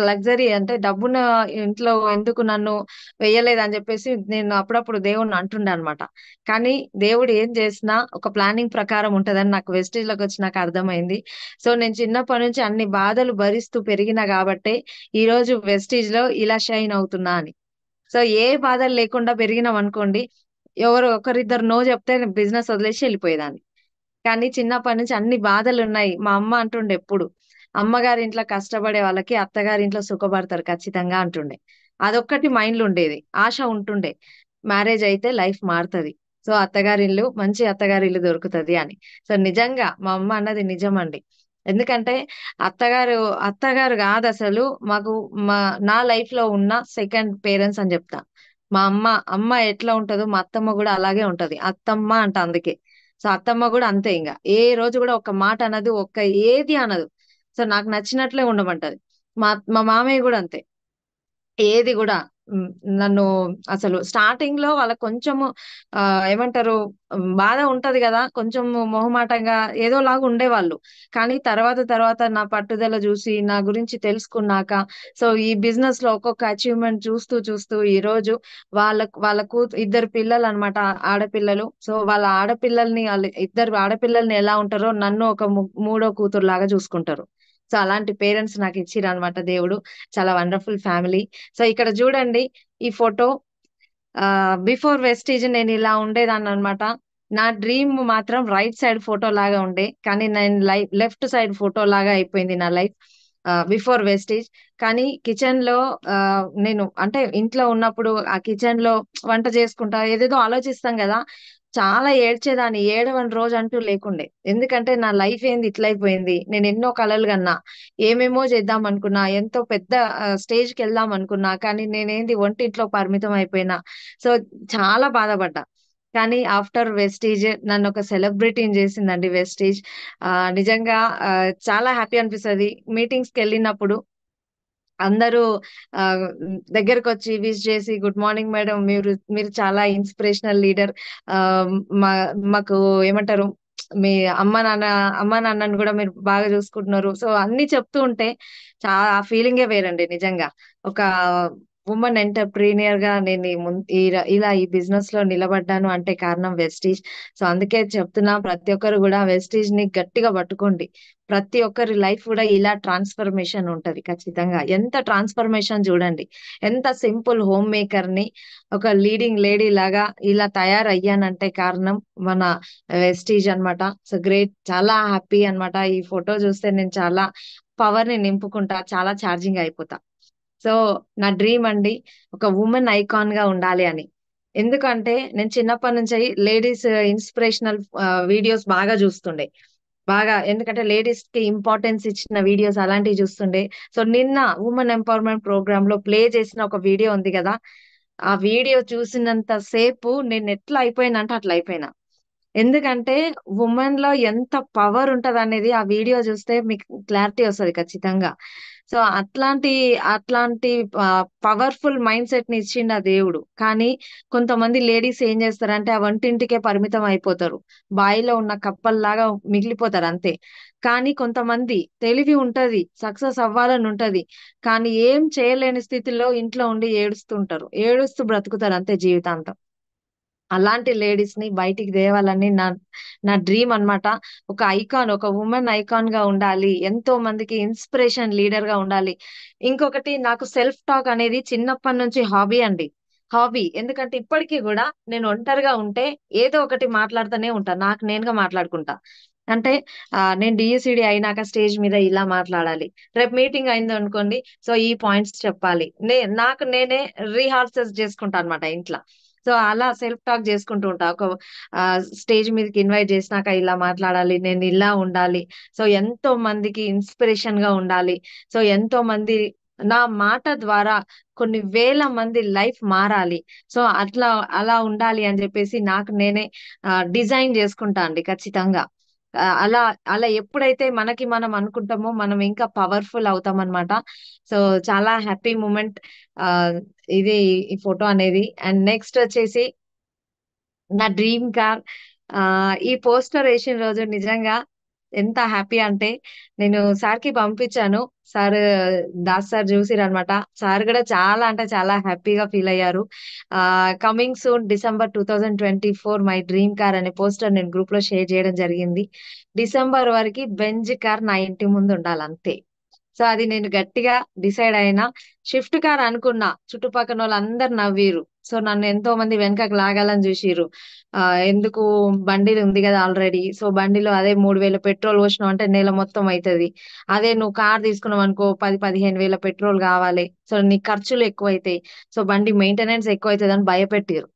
లగ్జరీ అంటే డబ్బున్న ఇంట్లో ఎందుకు నన్ను వేయలేదని జెప్పేసి నేను అప్పుడప్పుడు దేవుడిని అంటుండే అన్నమాట. కానీ దేవుడు ఏం చేసినా ఒక ప్లానింగ్ ప్రకారం ఉంటదని నాకు వెస్టేజ్‌లోకొచ్చినాక అర్థమైంది. సో, నేను చిన్నప్పటి నుంచి అన్ని బాధలు భరిస్తూ పెరిగినా గాబట్టే ఈరోజు వెస్టీజ్‌లో ఇలా షైన్ అవుతున్నా అని. సో, ఏ బాధలు లేకుండా పెరిగినామనుకోండి, ఎవరో ఒకరిద్దరు నో జెప్తే బిజినెస్ వదిలేసి ఎళ్ళిపోయేదాన్ని. కానీ చిన్నప్పటి నుంచి అన్ని బాధలున్నాయి. మా అమ్మ అంటుండే ఎప్పుడు, "అమ్మగారింట్లో కష్టపడే వాళ్ళకి అత్తగారింట్లో సుఖపడతారు ఖచ్చితంగా" అంటుండే. అదొక్కటి మైండ్‌లో ఉండేది. ఆశ ఉంటుండే. మ్యారేజ్ అయితే లైఫ్ మారుతది. సో, మంచి అత్తగారిల్లు దొరుకుతది అని. సో, నిజంగా మా అమ్మ అన్నది నిజమండి. ఎందుకంటే అత్తగారు, అత్తగారు గాదసలు మాకు మా నా లైఫ్‌లో ఉన్న సెకండ్ పేరెంట్స్ అని జెప్తా. అమ్మ ఎట్లా ఉంటదో మా అత్తమ్మ గూడా అలాగే ఉంటది. అత్తమ్మ అంట అందుకే. సో, అత్తమ్మ గూడా అంతే ఇంగ. ఏ రోజు గూడా ఒక్క మాట అనదు. ఏది అనదు. సో, నాకు నచ్చినట్లే ఉండమంటది. మా మామయ్య గూడా అంతే. ఏది గూడా హ్మ్. నన్ను అసలు స్టార్టింగ్‌లో వాళ్ళకి కొంచెము ఏమంటారు బాధ ఉంటది గదా! కొంచెం మొహమాటంగా ఏదోలాగా ఉండేవాళ్ళు. కానీ తర్వాత నా పట్టుదల జూసి, నా గురించి తెలుసుకున్నాక, సో, ఈ బిజినెస్‌లో ఒక్కొక్క అచీవ్‌మెంట్ చూస్తూ ఈరోజు ఇద్దరు పిల్లలనమాట ఆడపిల్లలు. సో, వాళ్ళ ఇద్దరు ఆడపిల్లల్ని ఎలా ఉంటారో నన్ను ఒక మూడో కూతురులాగా జూసుకుంటారు. సో, అలాంటి పేరెంట్స్ నాకిచ్చిరనమాట దేవుడు. చాలా వండర్‌ఫుల్ ఫ్యామిలీ. సో, ఇక్కడ జూడండి ఈ ఫోటో బిఫోర్ వెస్టీజ్ నేనిలా ఉండేదాన్ననమాట. నా డ్రీమ్ మాత్రం రైట్ సైడ్ ఫోటోలాగా ఉండే. కానీ నేను లెఫ్ట్ సైడ్ ఫోటోలాగా అయిపోయింది నా లైఫ్. Before Vestige. కానీ కిచెన్‌లో నేను అంటే ఇంట్లో ఉన్నప్పుడు ఆ కిచెన్‌లో వంట చేసుకుంటా ఏదేదో ఆలోచిస్తాం గదా! చాలా ఏడ్చేదాన్ని. ఏడవని రోజంటూ లేకుండే. ఎందుకంటే నా లైఫ్ ఏంది ఇట్లయిపోయింది. నేనెన్నో కలలు గన్నా. ఏమేమో చేద్దామనుకున్నా. ఎంతో పెద్ద స్టేజ్‌కెళ్దామనుకున్నా. కానీ నేనేంది వంటింట్లో పరిమితం అయిపోయినా. సో, చాలా బాధపడ్డా. కానీ ఆఫ్టర్ వెస్టీజ్ నన్నొక సెలబ్రిటీని జేసిందండి వెస్టీజ్. నిజంగా చాలా హ్యాపీ అనిపిస్తది. మీటింగ్స్‌కెళ్ళినప్పుడు అందరూ దగ్గరకొచ్చి విష్ చేసి, "గుడ్ మార్నింగ్ మేడం. మీరు చాలా ఇన్‌స్పిరేషనల్ లీడర్. ఆహ్, మా మాకు ఏమంటారు మీ అమ్మా నాన్నని గూడా మీరు బాగా చూసుకుంటున్నారు." సో, అన్నీ చెప్తూ ఉంటే ఆ ఫీలింగే వేరండి నిజంగా. ఒక వుమన్ ఎంటర్‌ప్రెన్యూర్‌గా నేను ఈ ముం ఈ ర ఇలా ఈ బిజినెస్‌లో నిలబడ్డాను అంటే కారణం వెస్టీజ్. సో, అందుకే చెప్తున్నా ప్రతి ఒక్కరు గూడా వెస్టీజ్‌ని గట్టిగా పట్టుకోండి. ప్రతి ఒక్కరి లైఫ్ కూడా ఇలా ట్రాన్స్‌ఫర్మేషన్ ఉంటది ఖచ్చితంగా. ఎంత ట్రాన్స్‌ఫర్మేషన్ జూడండి. ఎంత సింపుల్ హోమ్ మేకర్‌ని ఒక లీడింగ్ లేడీ లాగా ఇలా తయారయ్యానంటే కారణం మన వెస్టీజ్ అన్నమాట. So, great. చాలా హ్యాపీ అన్నమాట. ఈ ఫోటో జూస్తే నేను చాలా పవర్ ని నింపుకుంటా, చాలా ఛార్జింగ్ అయిపోతా. సో నా డ్రీమ్ అండి, ఒక ఉమెన్ ఐకాన్ గా ఉండాలి అని. ఎందుకంటే నేను చిన్నప్పటి నుంచి లేడీస్ ఇన్స్పిరేషనల్ వీడియోస్ బాగా చూస్తుండే. బాగా, ఎందుకంటే లేడీస్ కి ఇంపార్టెన్స్ ఇచ్చిన వీడియోస్ అలాంటివి చూస్తుండే. సో నిన్న ఉమెన్ ఎంపవర్మెంట్ ప్రోగ్రామ్ లో ప్లే చేసిన ఒక వీడియో ఉంది కదా, ఆ వీడియో చూసినంత సేపు నేను ఎట్లా అయిపోయినా అంటే అట్లా అయిపోయినా. ఎందుకంటే ఉమెన్ లో ఎంత పవర్ ఉంటది అనేది ఆ వీడియో చూస్తే మీకు క్లారిటీ వస్తది ఖచ్చితంగా. సో అట్లాంటి అట్లాంటి పవర్ఫుల్ మైండ్ సెట్ ని ఇచ్చిండు ఆ దేవుడు. కానీ కొంతమంది లేడీస్ ఏం చేస్తారంటే ఆ వంటింటికే పరిమితం అయిపోతారు. బావిలో ఉన్న కప్పల్లాగా మిగిలిపోతారు అంతే. కానీ కొంతమంది తెలివి ఉంటది, సక్సెస్ అవ్వాలని ఉంటది, కానీ ఏం చేయలేని స్థితిలో ఇంట్లో ఉండి ఏడుస్తుంటారు, ఏడుస్తూ బ్రతుకుతారు అంతే జీవితాంతం. అలాంటి లేడీస్ ని బయటికి తేవాలని నా నా డ్రీమ్ అన్నమాట. ఒక ఐకాన్, ఒక ఉమెన్ ఐకాన్ గా ఉండాలి, ఎంతో మందికి ఇన్స్పిరేషన్ లీడర్ గా ఉండాలి. ఇంకొకటి, నాకు సెల్ఫ్ టాక్ అనేది చిన్నప్పటి నుంచి హాబీ అండి. హాబీ. ఎందుకంటే ఇప్పటికీ కూడా నేను ఒంటరిగా ఉంటే ఏదో ఒకటి మాట్లాడుతూనే ఉంటా, నాకు నేనుగా మాట్లాడుకుంటా. అంటే నేను డిఎస్సిడి అయినాక స్టేజ్ మీద ఇలా మాట్లాడాలి, రేపు మీటింగ్ అయింది అనుకోండి, సో ఈ పాయింట్స్ చెప్పాలి, నాకు నేనే రీహార్సల్స్ చేసుకుంటా అనమాట ఇంట్లో. సో అలా సెల్ఫ్ టాక్ చేసుకుంటూ ఉంటా. ఒక స్టేజ్ మీదకి ఇన్వైట్ చేసినాక ఇలా మాట్లాడాలి, నేను ఇలా ఉండాలి, సో ఎంతో మందికి ఇన్స్పిరేషన్ గా ఉండాలి, సో ఎంతో మంది నా మాట ద్వారా కొన్ని వేల మంది లైఫ్ మారాలి. సో అట్లా అలా ఉండాలి అని చెప్పేసి నాకు నేనే డిజైన్ చేసుకుంటా అండి ఖచ్చితంగా. అలా అలా ఎప్పుడైతే మనకి మనం అనుకుంటామో మనం ఇంకా పవర్ఫుల్ అవుతాం అనమాట. సో చాలా హ్యాపీ మూమెంట్ ఇది, ఈ ఫోటో అనేది. అండ్ నెక్స్ట్ వచ్చేసి నా డ్రీమ్ కార్. ఈ పోస్టర్ వేసిన రోజు నిజంగా ఎంత హ్యాపీ అంటే, నేను సార్ కి పంపించాను. సార్, దాస్ సార్ చూసిరనమాట. సార్ కూడా చాలా అంటే చాలా హ్యాపీగా ఫీల్ అయ్యారు. Coming soon December 2024 my dream car అనే పోస్టర్ నేను గ్రూప్ లో షేర్ చేయడం జరిగింది. డిసెంబర్ వరకు బెంజ్ కార్ నా ఇంటి ముందు ఉండాలి అంతే. సో అది నేను గట్టిగా డిసైడ్ అయినా. షిఫ్ట్ కార్ అనుకున్నా, చుట్టుపక్కన వాళ్ళందరు నవ్వీరు. సో నన్ను ఎంతో మంది వెనకకి లాగాలని చూసిర్రు. ఎందుకు, బండిలు ఉంది కదా ఆల్రెడీ, సో బండిలో అదే 3,000 పెట్రోల్ పోసినావు అంటే నెల మొత్తం అవుతుంది. అదే నువ్వు కార్ తీసుకున్నావు అనుకో 10-15 వేల పెట్రోల్ కావాలి, సో నీ ఖర్చులు ఎక్కువ అవుతాయి, సో బండి మెయింటెనెన్స్ ఎక్కువ అవుతుంది అని భయపెట్టిరు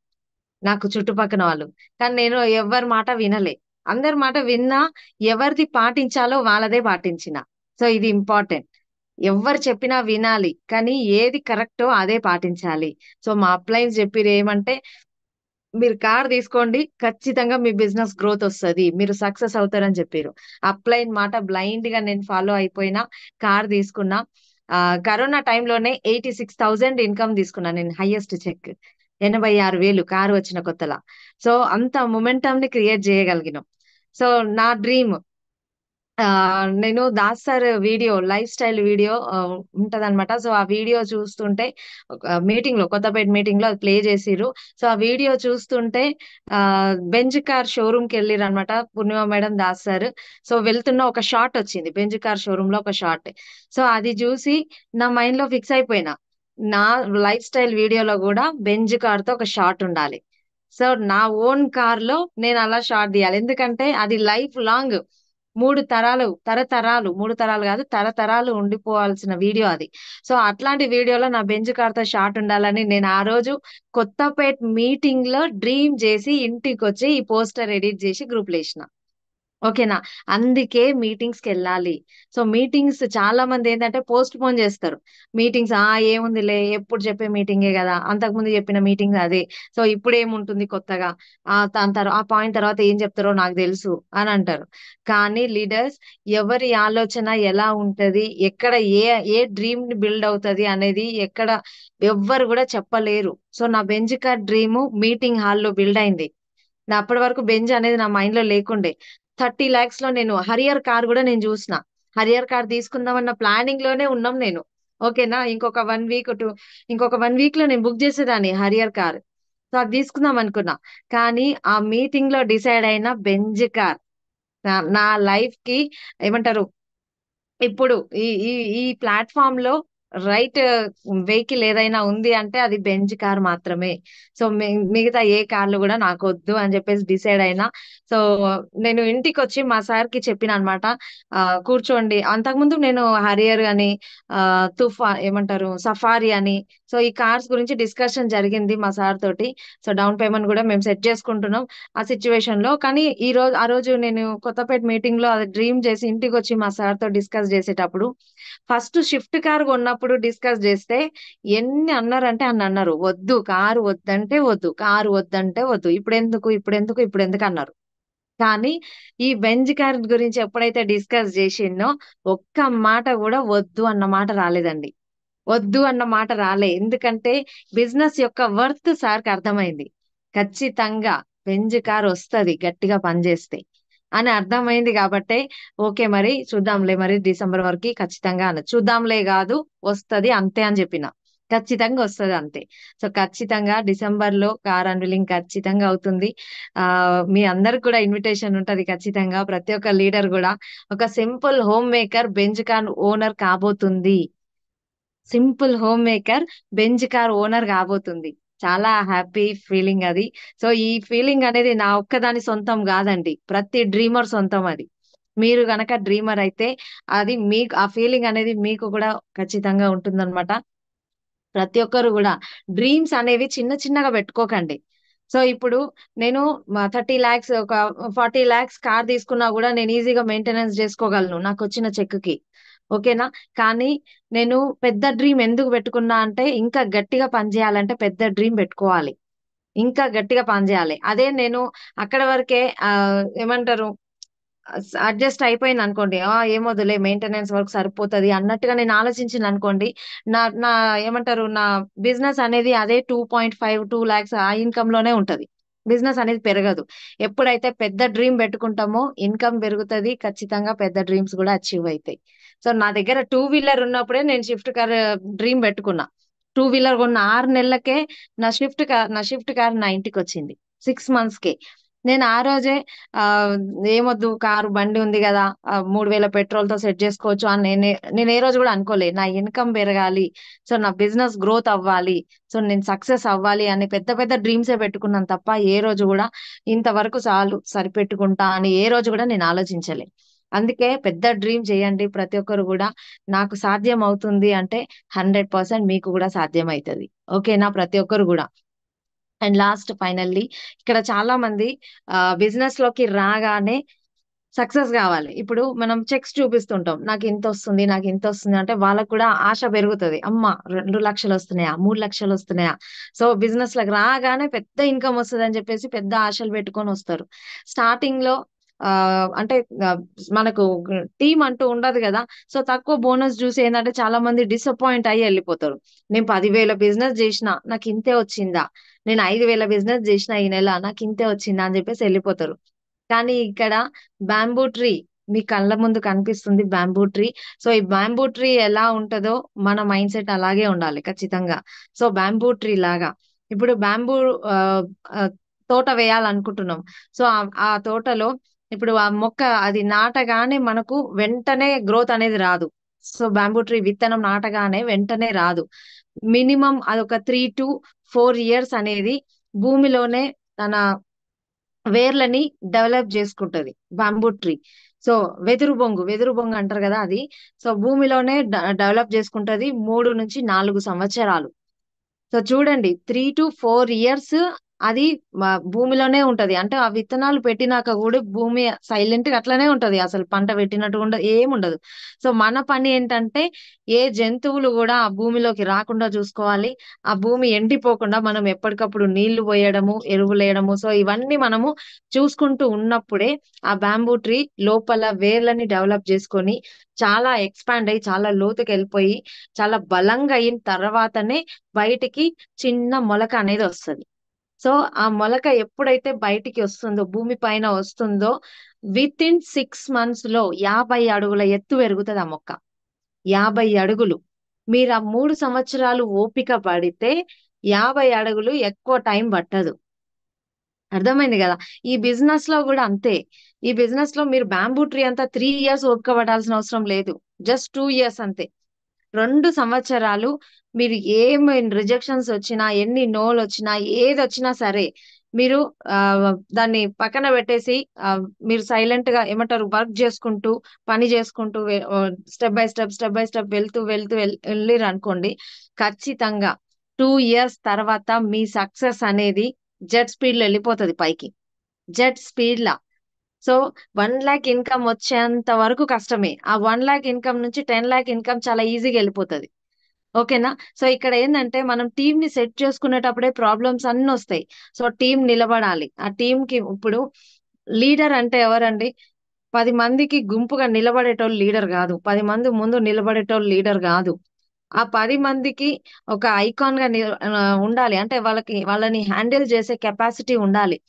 నాకు చుట్టుపక్కన వాళ్ళు. కానీ నేను ఎవరి మాట వినలే. అందరి మాట విన్నా, ఎవరిది పాటించాలో వాళ్ళదే పాటించిన. సో ఇది ఇంపార్టెంట్. ఎవ్వరు చెప్పినా వినాలి, కానీ ఏది కరెక్టో అదే పాటించాలి. సో మా అప్లైన్స్ చెప్పిరు ఏమంటే, మీరు కార్ తీసుకోండి, ఖచ్చితంగా మీ బిజినెస్ గ్రోత్ వస్తది, మీరు సక్సెస్ అవుతారని చెప్పారు. అప్లైన్ మాట బ్లైండ్ గా నేను ఫాలో అయిపోయినా, కార్ తీసుకున్నా. కరోనా టైంలోనే 86,000 ఇన్కమ్ తీసుకున్నా నేను, హైయెస్ట్ చెక్. 86,000 కారు వచ్చిన కొత్తలా. సో అంత మొమెంటం ని క్రియేట్ చేయగలిగినాం. సో నా డ్రీమ్, నేను Das sir video, life style video ఉంటదన్నమాట. సో ఆ వీడియో చూస్తుంటే, మీటింగ్ లో, కొత్తపేట మీటింగ్ లో అది ప్లే చేసిర్రు. సో ఆ వీడియో చూస్తుంటే బెంజ్ కార్ షోరూమ్ కి వెళ్ళిరు అనమాట పూర్ణిమ మేడం, దాస్ సార్. సో వెళ్తున్న ఒక షాట్ వచ్చింది బెంజ్ కార్ షోరూమ్ లో, ఒక షాట్. సో అది చూసి నా మైండ్ లో ఫిక్స్ అయిపోయినా, నా లైఫ్ స్టైల్ వీడియోలో కూడా బెంజ్ కార్ తో ఒక షాట్ ఉండాలి. సో నా ఓన్ కార్ లో నేను అలా షాట్ తీయాలి. ఎందుకంటే అది లైఫ్ లాంగ్, 3 తరాలు, తరతరాలు, 3 తరాలు కాదు, తరతరాలు ఉండిపోవాల్సిన వీడియో అది. సో అట్లాంటి వీడియోలో నా బెంజ్ కార్ తో షాట్ ఉండాలని నేను ఆ రోజు కొత్తపేట్ మీటింగ్ లో డ్రీమ్ చేసి ఇంటికి వచ్చి ఈ పోస్టర్ ఎడిట్ చేసి గ్రూప్ లో వేసిన. ఓకేనా. అందుకే మీటింగ్స్ కి వెళ్ళాలి. సో మీటింగ్స్ చాలా మంది ఏంటంటే పోస్ట్ పోన్ చేస్తారు. మీటింగ్స్ ఏముందిలే, ఎప్పుడు చెప్పే మీటింగే కదా, అంతకు ముందు చెప్పిన మీటింగ్ అదే, సో ఇప్పుడు ఏముంటుంది కొత్తగా, దాని తర్వాత ఆ పాయింట్ తర్వాత ఏం చెప్తారో నాకు తెలుసు అని అంటారు. కానీ లీడర్స్, ఎవరి ఆలోచన ఎలా ఉంటది, ఎక్కడ ఏ ఏ డ్రీమ్ ని బిల్డ్ అవుతది అనేది ఎక్కడ ఎవ్వరు కూడా చెప్పలేరు. సో నా బెంజ్ కార్ డ్రీమ్ మీటింగ్ హాల్లో బిల్డ్ అయింది. నా అప్పటి వరకు బెంజ్ అనేది నా మైండ్ లో లేకుండే. 30 lakhs లో నేను హరియర్ కార్ కూడా నేను చూసిన. హరియర్ కార్ తీసుకుందామన్న ప్లానింగ్ లోనే ఉన్నాం నేను. ఓకేనా. ఇంకొక వన్ వీక్ లో నేను బుక్ చేసేదాన్ని హరియర్ కార్. సో అది తీసుకుందాం అనుకున్నా. కానీ ఆ మీటింగ్ లో డిసైడ్ అయిన బెంజ్ కార్ నా నా లైఫ్ కి ఏమంటారు, ఇప్పుడు ఈ ఈ ఈ ప్లాట్ఫామ్ లో రైట్ వెహికల్ ఏదైనా ఉంది అంటే అది బెంజ్ కార్ మాత్రమే. సో మిగతా ఏ కార్లు కూడా నాకు వద్దు అని చెప్పేసి డిసైడ్ అయినా. సో నేను ఇంటికి వచ్చి మా సార్ కి చెప్పిన అనమాట. కూర్చోండి, అంతకుముందు నేను హరియర్ అని తుఫా ఏమంటారు సఫారీ అని, సో ఈ కార్స్ గురించి డిస్కషన్ జరిగింది మా సార్ తోటి. సో డౌన్ పేమెంట్ కూడా మేము సెట్ చేసుకుంటున్నాం ఆ సిచ్యువేషన్ లో. కానీ ఆ రోజు నేను కొత్తపేట మీటింగ్ లో అది డ్రీమ్ చేసి ఇంటికి వచ్చి మా సార్ తో డిస్కస్ చేసేటప్పుడు, ఫస్ట్ షిఫ్ట్ కార్ కొన్నప్పుడు డిస్కస్ చేస్తే ఎన్ని అన్నారంటే అన్ని అన్నారు. వద్దు కారు వద్దంటే వద్దు, కారు వద్దంటే వద్దు, ఇప్పుడు ఎందుకు అన్నారు. కానీ ఈ బెంజ్ కార్ గురించి ఎప్పుడైతే డిస్కస్ చేసిండో ఒక్క మాట కూడా వద్దు అన్న మాట రాలేదండి. వద్దు అన్న మాట రాలే. ఎందుకంటే బిజినెస్ యొక్క వర్త్ సార్కి అర్థమైంది. ఖచ్చితంగా బెంజ్ కార్ వస్తది గట్టిగా పనిచేస్తే అని అర్థమైంది కాబట్టే, ఓకే మరి చూద్దాంలే, మరి డిసెంబర్ వరకు ఖచ్చితంగా అన్న, చూద్దాంలే కాదు వస్తది అంతే అని చెప్పిన. ఖచ్చితంగా వస్తది అంతే. సో ఖచ్చితంగా డిసెంబర్ లో కార్ అన్వీలింగ్ ఖచ్చితంగా అవుతుంది. ఆ మీ అందరికి కూడా ఇన్విటేషన్ ఉంటది ఖచ్చితంగా. ప్రతి ఒక్క లీడర్ కూడా ఒక simple home maker Benz car owner కాబోతుంది. Simple home maker Benz car owner కాబోతుంది. చాలా హ్యాపీ ఫీలింగ్ అది. సో ఈ ఫీలింగ్ అనేది నా ఒక్కదాని సొంతం కాదండి, ప్రతి డ్రీమర్ సొంతం అది. మీరు గనక డ్రీమర్ అయితే అది మీకు ఆ ఫీలింగ్ అనేది మీకు కూడా ఖచ్చితంగా ఉంటుందన్నమాట. ప్రతి ఒక్కరు కూడా డ్రీమ్స్ అనేవి చిన్న చిన్నగా పెట్టుకోకండి. సో ఇప్పుడు నేను 30 lakhs ఒక 40 lakhs కార్ తీసుకున్నా కూడా నేను ఈజీగా మెయింటెనెన్స్ చేసుకోగలను నాకు వచ్చిన చెక్ కి. ఓకేనా? కానీ నేను పెద్ద డ్రీమ్ ఎందుకు పెట్టుకున్నా అంటే, ఇంకా గట్టిగా పనిచేయాలంటే పెద్ద డ్రీమ్ పెట్టుకోవాలి. ఇంకా గట్టిగా పనిచేయాలి. అదే నేను అక్కడ వరకే ఏమంటారు అడ్జస్ట్ అయిపోయింది అనుకోండి. ఏమొద్దులే మెయింటెనెన్స్ వర్క్ సరిపోతది అన్నట్టుగా నేను ఆలోచించిన అనుకోండి. నా నా ఏమంటారు నా బిజినెస్ అనేది అదే 2.5-2 lakhs ఆ ఇన్కమ్ లోనే ఉంటది. బిజినెస్ అనేది పెరగదు. ఎప్పుడైతే పెద్ద డ్రీమ్ పెట్టుకుంటామో ఇన్కమ్ పెరుగుతది. ఖచ్చితంగా పెద్ద డ్రీమ్స్ కూడా అచీవ్ అయితాయి. సో నా దగ్గర టూ వీలర్ ఉన్నప్పుడే నేను షిఫ్ట్ కార్ డ్రీమ్ పెట్టుకున్నా. టూ వీలర్ కొన్న 6 నెలలకే నా షిఫ్ట్ కార్ నా ఇంటికి వచ్చింది. 6 months కే. నేను ఆ రోజే ఆ ఏమొద్దు కారు బండి ఉంది కదా, 3,000 పెట్రోల్ తో సెట్ చేసుకోవచ్చు అని నేను ఏ రోజు కూడా అనుకోలే. నా ఇన్కమ్ పెరగాలి, సో నా బిజినెస్ గ్రోత్ అవ్వాలి, సో నేను సక్సెస్ అవ్వాలి అని పెద్ద పెద్ద డ్రీమ్సే పెట్టుకున్నాను తప్ప ఏ రోజు కూడా ఇంతవరకు చాలు సరిపెట్టుకుంటా అని ఏ రోజు కూడా నేను ఆలోచించలే. అందుకే పెద్ద డ్రీమ్ చేయండి ప్రతి ఒక్కరు కూడా. నాకు సాధ్యం అవుతుంది అంటే 100% మీకు కూడా సాధ్యం అవుతుంది. ఓకేనా? ప్రతి ఒక్కరు కూడా. అండ్ లాస్ట్ ఫైనల్లీ, ఇక్కడ చాలా మంది బిజినెస్ లోకి రాగానే సక్సెస్ కావాలి. ఇప్పుడు మనం చెక్స్ చూపిస్తుంటాం, నాకు ఇంత వస్తుంది అంటే వాళ్ళకు కూడా ఆశ పెరుగుతుంది. అమ్మ 2 లక్షలు వస్తున్నాయా, 3 లక్షలు వస్తున్నాయా, సో బిజినెస్ లకు రాగానే పెద్ద ఇన్కమ్ వస్తుంది అని చెప్పేసి పెద్ద ఆశలు పెట్టుకొని వస్తారు. స్టార్టింగ్ లో అంటే ఆ, మనకు టీం అంటూ ఉండదు కదా. సో తక్కువ బోనస్ చూసి ఏంటంటే చాలా మంది డిసప్పాయింట్ అయ్యి వెళ్ళిపోతారు. నేను 10,000 బిజినెస్ చేసిన నాకు ఇంతే వచ్చిందా, నేను 5,000 బిజినెస్ చేసిన ఈ నెల నాకు ఇంతే వచ్చిందా అని చెప్పేసి వెళ్ళిపోతారు. కానీ ఇక్కడ బ్యాంబూ ట్రీ మీ కళ్ళ ముందు కనిపిస్తుంది, బ్యాంబూ ట్రీ. సో ఈ బ్యాంబూ ట్రీ ఎలా ఉంటుందో మన మైండ్ సెట్ అలాగే ఉండాలి ఖచ్చితంగా. సో బ్యాంబూ ట్రీ లాగా ఇప్పుడు బ్యాంబూ ఆ, ఆ, తోట వేయాలనుకుంటున్నాం. సో ఆ తోటలో ఇప్పుడు ఆ మొక్క అది నాటగానే మనకు వెంటనే గ్రోత్ అనేది రాదు. సో బ్యాంబూ ట్రీ విత్తనం నాటగానే వెంటనే రాదు. మినిమం అదొక 3 to 4 years అనేది భూమిలోనే తన వేర్లని డెవలప్ చేసుకుంటది బ్యాంబూ ట్రీ. సో వెదురు బొంగు అంటారు కదా అది. సో భూమిలోనే డెవలప్ చేసుకుంటది 3 నుంచి 4 సంవత్సరాలు. సో చూడండి 3 to 4 years అది భూమిలోనే ఉంటది. అంటే ఆ విత్తనాలు పెట్టినాక కూడా భూమి సైలెంట్ గా అట్లనే ఉంటది, అసలు పంట పెట్టినట్టు ఉండదు, ఏముండదు. సో మన పని ఏంటంటే ఏ జంతువులు కూడా ఆ భూమిలోకి రాకుండా చూసుకోవాలి. ఆ భూమి ఎండిపోకుండా మనం ఎప్పటికప్పుడు నీళ్లు పోయడము, ఎరువులు వేయడము, సో ఇవన్నీ మనము చూసుకుంటూ ఉన్నప్పుడే ఆ బ్యాంబూ ట్రీ లోపల వేర్లని డెవలప్ చేసుకొని చాలా ఎక్స్పాండ్ అయ్యి చాలా లోతుకి వెళ్ళిపోయి చాలా బలంగా అయిన తర్వాతనే బయటికి చిన్న మొలక అనేది వస్తది. సో ఆ మొలక ఎప్పుడైతే బయటికి వస్తుందో, భూమి పైన వస్తుందో, విత్ ఇన్ 6 months లో 50 అడుగుల ఎత్తు పెరుగుతుంది ఆ మొక్క. 50 అడుగులు. మీరు ఆ 3 సంవత్సరాలు ఓపిక పడితే 50 అడుగులు ఎక్కువ టైం పట్టదు. అర్థమైంది కదా? ఈ బిజినెస్ లో కూడా అంతే. ఈ బిజినెస్ లో మీరు బ్యాంబూ ట్రీ అంతా 3 years ఓపిక పడాల్సిన అవసరం లేదు. జస్ట్ 2 years అంతే. 2 సంవత్సరాలు మీరు ఏమి రిజెక్షన్స్ వచ్చినా, ఎన్ని నోలు వచ్చినా, ఏదొచ్చినా సరే మీరు దాన్ని పక్కన పెట్టేసి మీరు సైలెంట్ గా ఏమంటారు వర్క్ చేసుకుంటూ, పని చేసుకుంటూ స్టెప్ బై స్టెప్ వెళ్ళిరు అనుకోండి, ఖచ్చితంగా 2 ఇయర్స్ తర్వాత మీ సక్సెస్ అనేది జెట్ స్పీడ్ లో వెళ్ళిపోతుంది పైకి. జెట్ స్పీడ్ లా. సో 1 lakh ఇన్కమ్ వచ్చేంత వరకు కష్టమే. ఆ 1 lakh ఇన్కమ్ నుంచి 10 lakh ఇన్కమ్ చాలా ఈజీగా వెళ్ళిపోతుంది. ఓకేనా? సో ఇక్కడ ఏంటంటే మనం టీమ్ ని సెట్ చేసుకునేటప్పుడే ప్రాబ్లమ్స్ అన్ని వస్తాయి. సో టీం నిలబడాలి. ఆ టీం కి ఇప్పుడు లీడర్ అంటే ఎవరండి? 10 మందికి గుంపుగా నిలబడేటోళ్ళు లీడర్ కాదు. 10 మంది ముందు నిలబడేటోళ్ళు లీడర్ కాదు. ఆ 10 మందికి ఒక ఐకాన్ గా ఉండాలి. అంటే వాళ్ళని హ్యాండిల్ చేసే కెపాసిటీ ఉండాలి.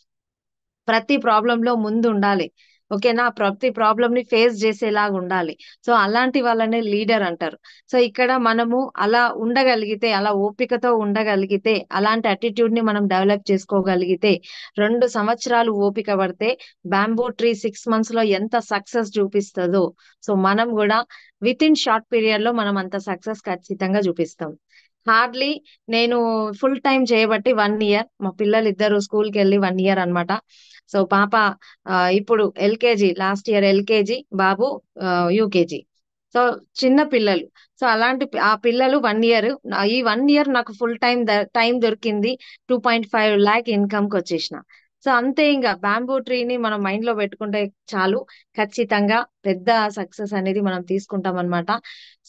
ప్రతి ప్రాబ్లం లో ముందు ఉండాలి. ఓకేనా? ప్రతి ప్రాబ్లం ని ఫేస్ చేసేలాగా ఉండాలి. సో అలాంటి వాళ్ళనే లీడర్ అంటారు. సో ఇక్కడ మనము అలా ఉండగలిగితే, అలా ఓపికతో ఉండగలిగితే, అలాంటి అటిట్యూడ్ ని మనం డెవలప్ చేసుకోగలిగితే, 2 సంవత్సరాలు ఓపిక పడితే బ్యాంబూ ట్రీ 6 months లో ఎంత సక్సెస్ చూపిస్తుందో, సో మనం కూడా విత్ ఇన్ షార్ట్ పీరియడ్ లో మనం అంత సక్సెస్ ఖచ్చితంగా చూపిస్తాం. హార్డ్లీ నేను ఫుల్ టైం చేయబట్టి 1 year, మా పిల్లలు ఇద్దరు స్కూల్ కి వెళ్ళి 1 year అన్నమాట. సో పాప ఇప్పుడు ఎల్కేజీ, లాస్ట్ ఇయర్ ఎల్కేజీ, బాబు యూకేజీ. సో చిన్న పిల్లలు. సో అలాంటి ఆ పిల్లలు 1 year, ఈ 1 year నాకు ఫుల్ టైం దొరికింది. 2.5 lakh ఇన్కమ్ కి వచ్చేసిన. సో అంతే, ఇంకా బ్యాంబూ ట్రీని మనం మైండ్ లో పెట్టుకుంటే చాలు, ఖచ్చితంగా పెద్ద సక్సెస్ అనేది మనం తీసుకుంటాం అన్నమాట.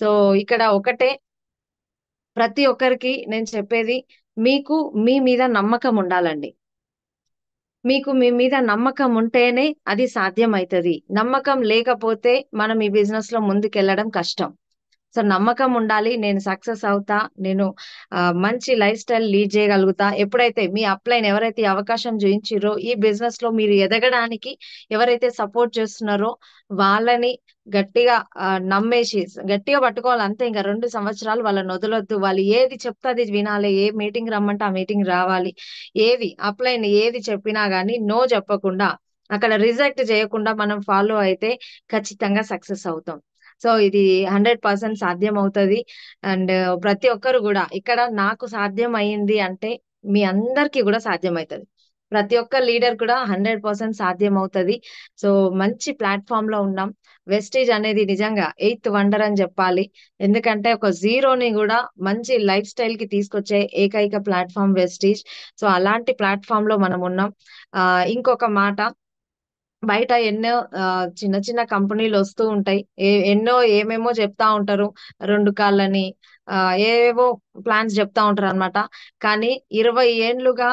సో ఇక్కడ ఒకటే ప్రతి ఒక్కరికి నేను చెప్పేది, మీకు మీ మీద నమ్మకం ఉండాలండి. మీకు మీ మీద నమ్మకం ఉంటేనే అది సాధ్యం అవుతుంది. నమ్మకం లేకపోతే మనం ఈ బిజినెస్ లో ముందుకెళ్ళడం కష్టం. సో నమ్మకం ఉండాలి. నేను సక్సెస్ అవుతా, నేను మంచి లైఫ్ స్టైల్ లీడ్ చేయగలుగుతా. ఎప్పుడైతే మీ అప్లైన్ ఎవరైతే ఈ అవకాశం చూపించారో, ఈ బిజినెస్ లో మీరు ఎదగడానికి ఎవరైతే సపోర్ట్ చేస్తున్నారో వాళ్ళని గట్టిగా నమ్మేసి గట్టిగా పట్టుకోవాలి అంతే. ఇంకా 2 సంవత్సరాలు వాళ్ళని వదలొద్దు. వాళ్ళు ఏది చెప్తే అది వినాలి. ఏ మీటింగ్ రమ్మంటే ఆ మీటింగ్ రావాలి. ఏది అప్లైన్ ఏది చెప్పినా గానీ నో చెప్పకుండా, అక్కడ రిజెక్ట్ చేయకుండా మనం ఫాలో అయితే ఖచ్చితంగా సక్సెస్ అవుతాం. సో ఇది 100% సాధ్యం అవుతుంది. అండ్ ప్రతి ఒక్కరు కూడా ఇక్కడ నాకు సాధ్యం అయింది అంటే మీ అందరికీ కూడా సాధ్యం అవుతుంది. ప్రతి ఒక్క లీడర్ కూడా 100% సాధ్యం అవుతుంది. సో మంచి ప్లాట్ఫామ్ లో ఉన్నాం. వెస్టీజ్ అనేది నిజంగా 8th వండర్ అని చెప్పాలి. ఎందుకంటే ఒక జీరోని కూడా మంచి లైఫ్ స్టైల్ కి తీసుకొచ్చే ఏకైక ప్లాట్ఫామ్ వెస్టీజ్. సో అలాంటి ప్లాట్ఫామ్ లో మనం ఉన్నాం. ఇంకొక మాట, బయట ఎన్నో చిన్న చిన్న కంపెనీలు వస్తూ ఉంటాయి. ఎన్నో ఏమేమో చెప్తా ఉంటారు. 2 కాళ్ళని ఏవేవో ప్లాన్స్ చెప్తా ఉంటారు అన్నమాట. కానీ 20 ఏండ్లుగా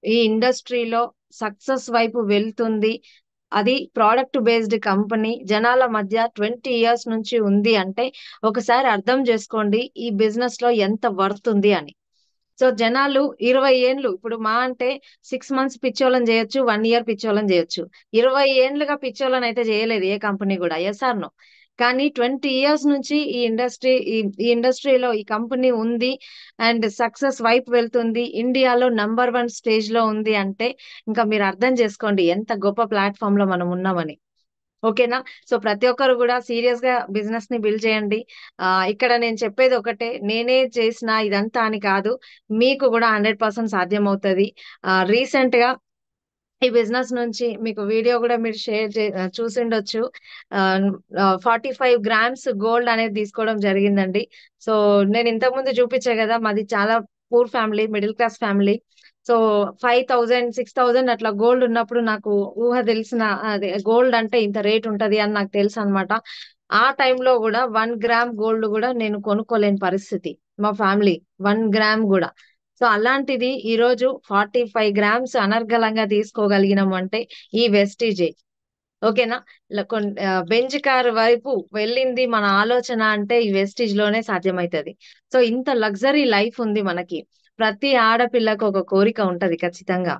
ఈ ఇండస్ట్రీలో సక్సెస్ వైపు వెళ్తుంది. అది ప్రోడక్ట్ బేస్డ్ కంపెనీ జనాల మధ్య 20 years నుంచి ఉంది అంటే ఒకసారి అర్థం చేసుకోండి ఈ బిజినెస్ లో ఎంత వర్త్ ఉంది అని. సో జనాలు 20 ఏండ్లు, ఇప్పుడు మా అంటే 6 months పిచ్చోళ్ళని చేయొచ్చు, 1 year పిచ్చోళ్ళని చేయొచ్చు. 20 ఏండ్లుగా పిచ్చోళ్ళని అయితే చేయలేదు ఏ కంపెనీ కూడా, ఎస్ ఆర్ నో. కానీ 20 years నుంచి ఈ ఇండస్ట్రీలో ఈ కంపెనీ ఉంది అండ్ సక్సెస్ వైపు వెళ్తుంది, ఇండియాలో నంబర్ 1 స్టేజ్ లో ఉంది అంటే ఇంకా మీరు అర్థం చేసుకోండి ఎంత గొప్ప ప్లాట్ఫామ్ లో మనం ఉన్నామని. ఓకేనా? సో ప్రతి ఒక్కరు కూడా సీరియస్ గా బిజినెస్ ని బిల్డ్ చేయండి. ఇక్కడ నేను చెప్పేది ఒకటే, నేనే చేసిన ఇదంతా అని కాదు, మీకు కూడా 100% సాధ్యం అవుతుంది. రీసెంట్ గా ఈ బిజినెస్ నుంచి మీకు వీడియో కూడా మీరు చూసిండొచ్చు. 45 grams గోల్డ్ అనేది తీసుకోవడం జరిగిందండి. సో నేను ఇంతకు ముందు చూపించా కదా, మాది చాలా poor family, middle class family. So 5,000 6,000 అట్లా గోల్డ్ ఉన్నప్పుడు నాకు ఊహ తెలిసిన, అదే గోల్డ్ అంటే ఇంత రేట్ ఉంటది అని నాకు తెలుసు అనమాట. ఆ టైంలో కూడా 1 గ్రామ్ గోల్డ్ కూడా నేను కొనుక్కోలేని పరిస్థితి మా ఫ్యామిలీ, 1 గ్రామ్ కూడా. సో అలాంటిది ఈ రోజు 45 grams అనర్గళంగా తీసుకోగలిగినాం అంటే ఈ వెస్టీజే. ఓకేనా? బెంజ్ కార్ వైపు వెళ్ళింది మన ఆలోచన అంటే ఈ వెస్టీజ్ లోనే సాధ్యమవుతుంది. సో ఇంత లగ్జరీ లైఫ్ ఉంది మనకి. ప్రతి ఆడపిల్లకు ఒక కోరిక ఉంటది ఖచ్చితంగా.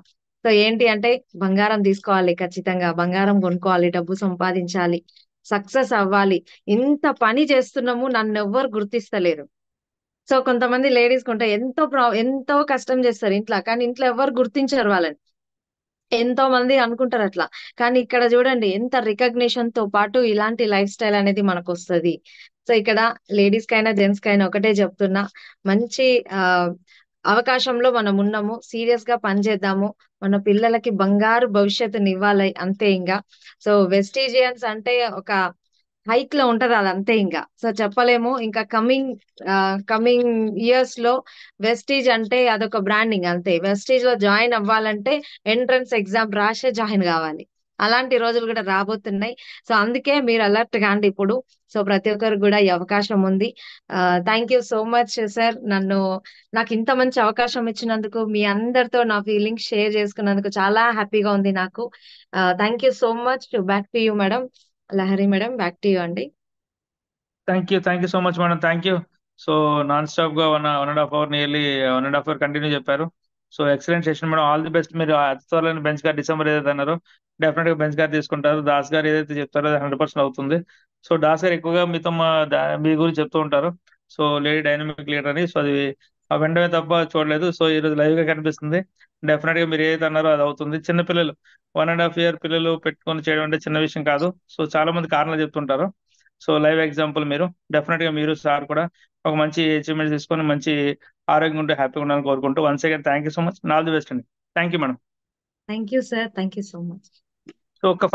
సో ఏంటి అంటే బంగారం తీసుకోవాలి, ఖచ్చితంగా బంగారం కొనుక్కోవాలి, డబ్బు సంపాదించాలి, సక్సెస్ అవ్వాలి. ఇంత పని చేస్తున్నాము, నన్ను ఎవ్వరు గుర్తిస్తలేరు. సో కొంతమంది లేడీస్ కొంటే ఎంతో కష్టం చేస్తారు ఇంట్లో, కానీ ఇంట్లో ఎవరు గుర్తించరు వాళ్ళని. ఎంతో మంది అనుకుంటారు అట్లా. కానీ ఇక్కడ చూడండి ఎంత రికగ్నిషన్ తో పాటు ఇలాంటి లైఫ్ స్టైల్ అనేది మనకు వస్తది. సో ఇక్కడ లేడీస్ కైనా జెంట్స్ కైనా ఒకటే చెప్తున్నా, మంచి ఆ అవకాశంలో మనం ఉన్నాము. సీరియస్ గా పనిచేద్దాము. మన పిల్లలకి బంగారు భవిష్యత్తుని ఇవ్వాలి అంతే ఇంకా. సో వెస్టీజియన్స్ అంటే ఒక హైక్ లో ఉంటది అది అంతే ఇంకా. సో చెప్పలేము ఇంకా. కమింగ్ ఇయర్స్ లో వెస్టీజ్ అంటే అదొక బ్రాండింగ్ అంతే. వెస్టీజ్ లో జాయిన్ అవ్వాలంటే ఎంట్రన్స్ ఎగ్జామ్ రాసే జాయిన్ కావాలి. అలాంటి రోజులు కూడా రాబోతున్నాయి. సో అందుకే మీరు అలర్ట్ కాండి ఇప్పుడు. సో ప్రతి ఒక్కరికి కూడా ఈ అవకాశం ఉంది. Thank you so much sir. నాకు ఇంత మంచి అవకాశం ఇచ్చినందుకు, మీ అందరితో నా ఫీలింగ్స్ షేర్ చేసుకున్నందుకు చాలా హ్యాపీగా ఉంది నాకు. Thank you so much. Back to you madam. Lahari madam, back to you అండి. Thank you so much madam. Thank you. So nonstop గా one and half hour, nearly 1.5 hours continue చెప్పారు. So excellent session madam. All the best. మీరు అతి త్వరలో bench గారు December ఏదైతే అన్నారో definite గా బెంచ్ గారు తీసుకుంటారు. దాస్ గారు ఏదైతే చెప్తారో అది 100% అవుతుంది. సో దాస్ గారు ఎక్కువగా మీతో మీ గురించి చెప్తూ ఉంటారు. సో లేడీ డైనమిక్ లీడర్ అని. సో అది ఆ వెంటనే తప్ప చూడలేదు. సో ఈ రోజు లైవ్ గా కనిపిస్తుంది. డెఫినెట్ గా మీరు ఏదైతే అన్నారో అది అవుతుంది. చిన్న పిల్లలు 1.5 year పిల్లలు పెట్టుకొని చేయడం అంటే చిన్న విషయం కాదు. సో చాలా మంది కారణాలు చెప్తుంటారు. సో లైవ్ ఎగ్జాంపుల్ మీరు. డెఫినెట్ గా మీరు సార్ కూడా ఒక మంచి అచీవ్మెంట్ తీసుకొని మంచి ఆరోగ్యం ఉంటే హ్యాపీగా ఉండాలని కోరుకుంటూ once again thank you so much. All the best అండి. Thank you madam. Thank you sir. Thank you so much. So ఒక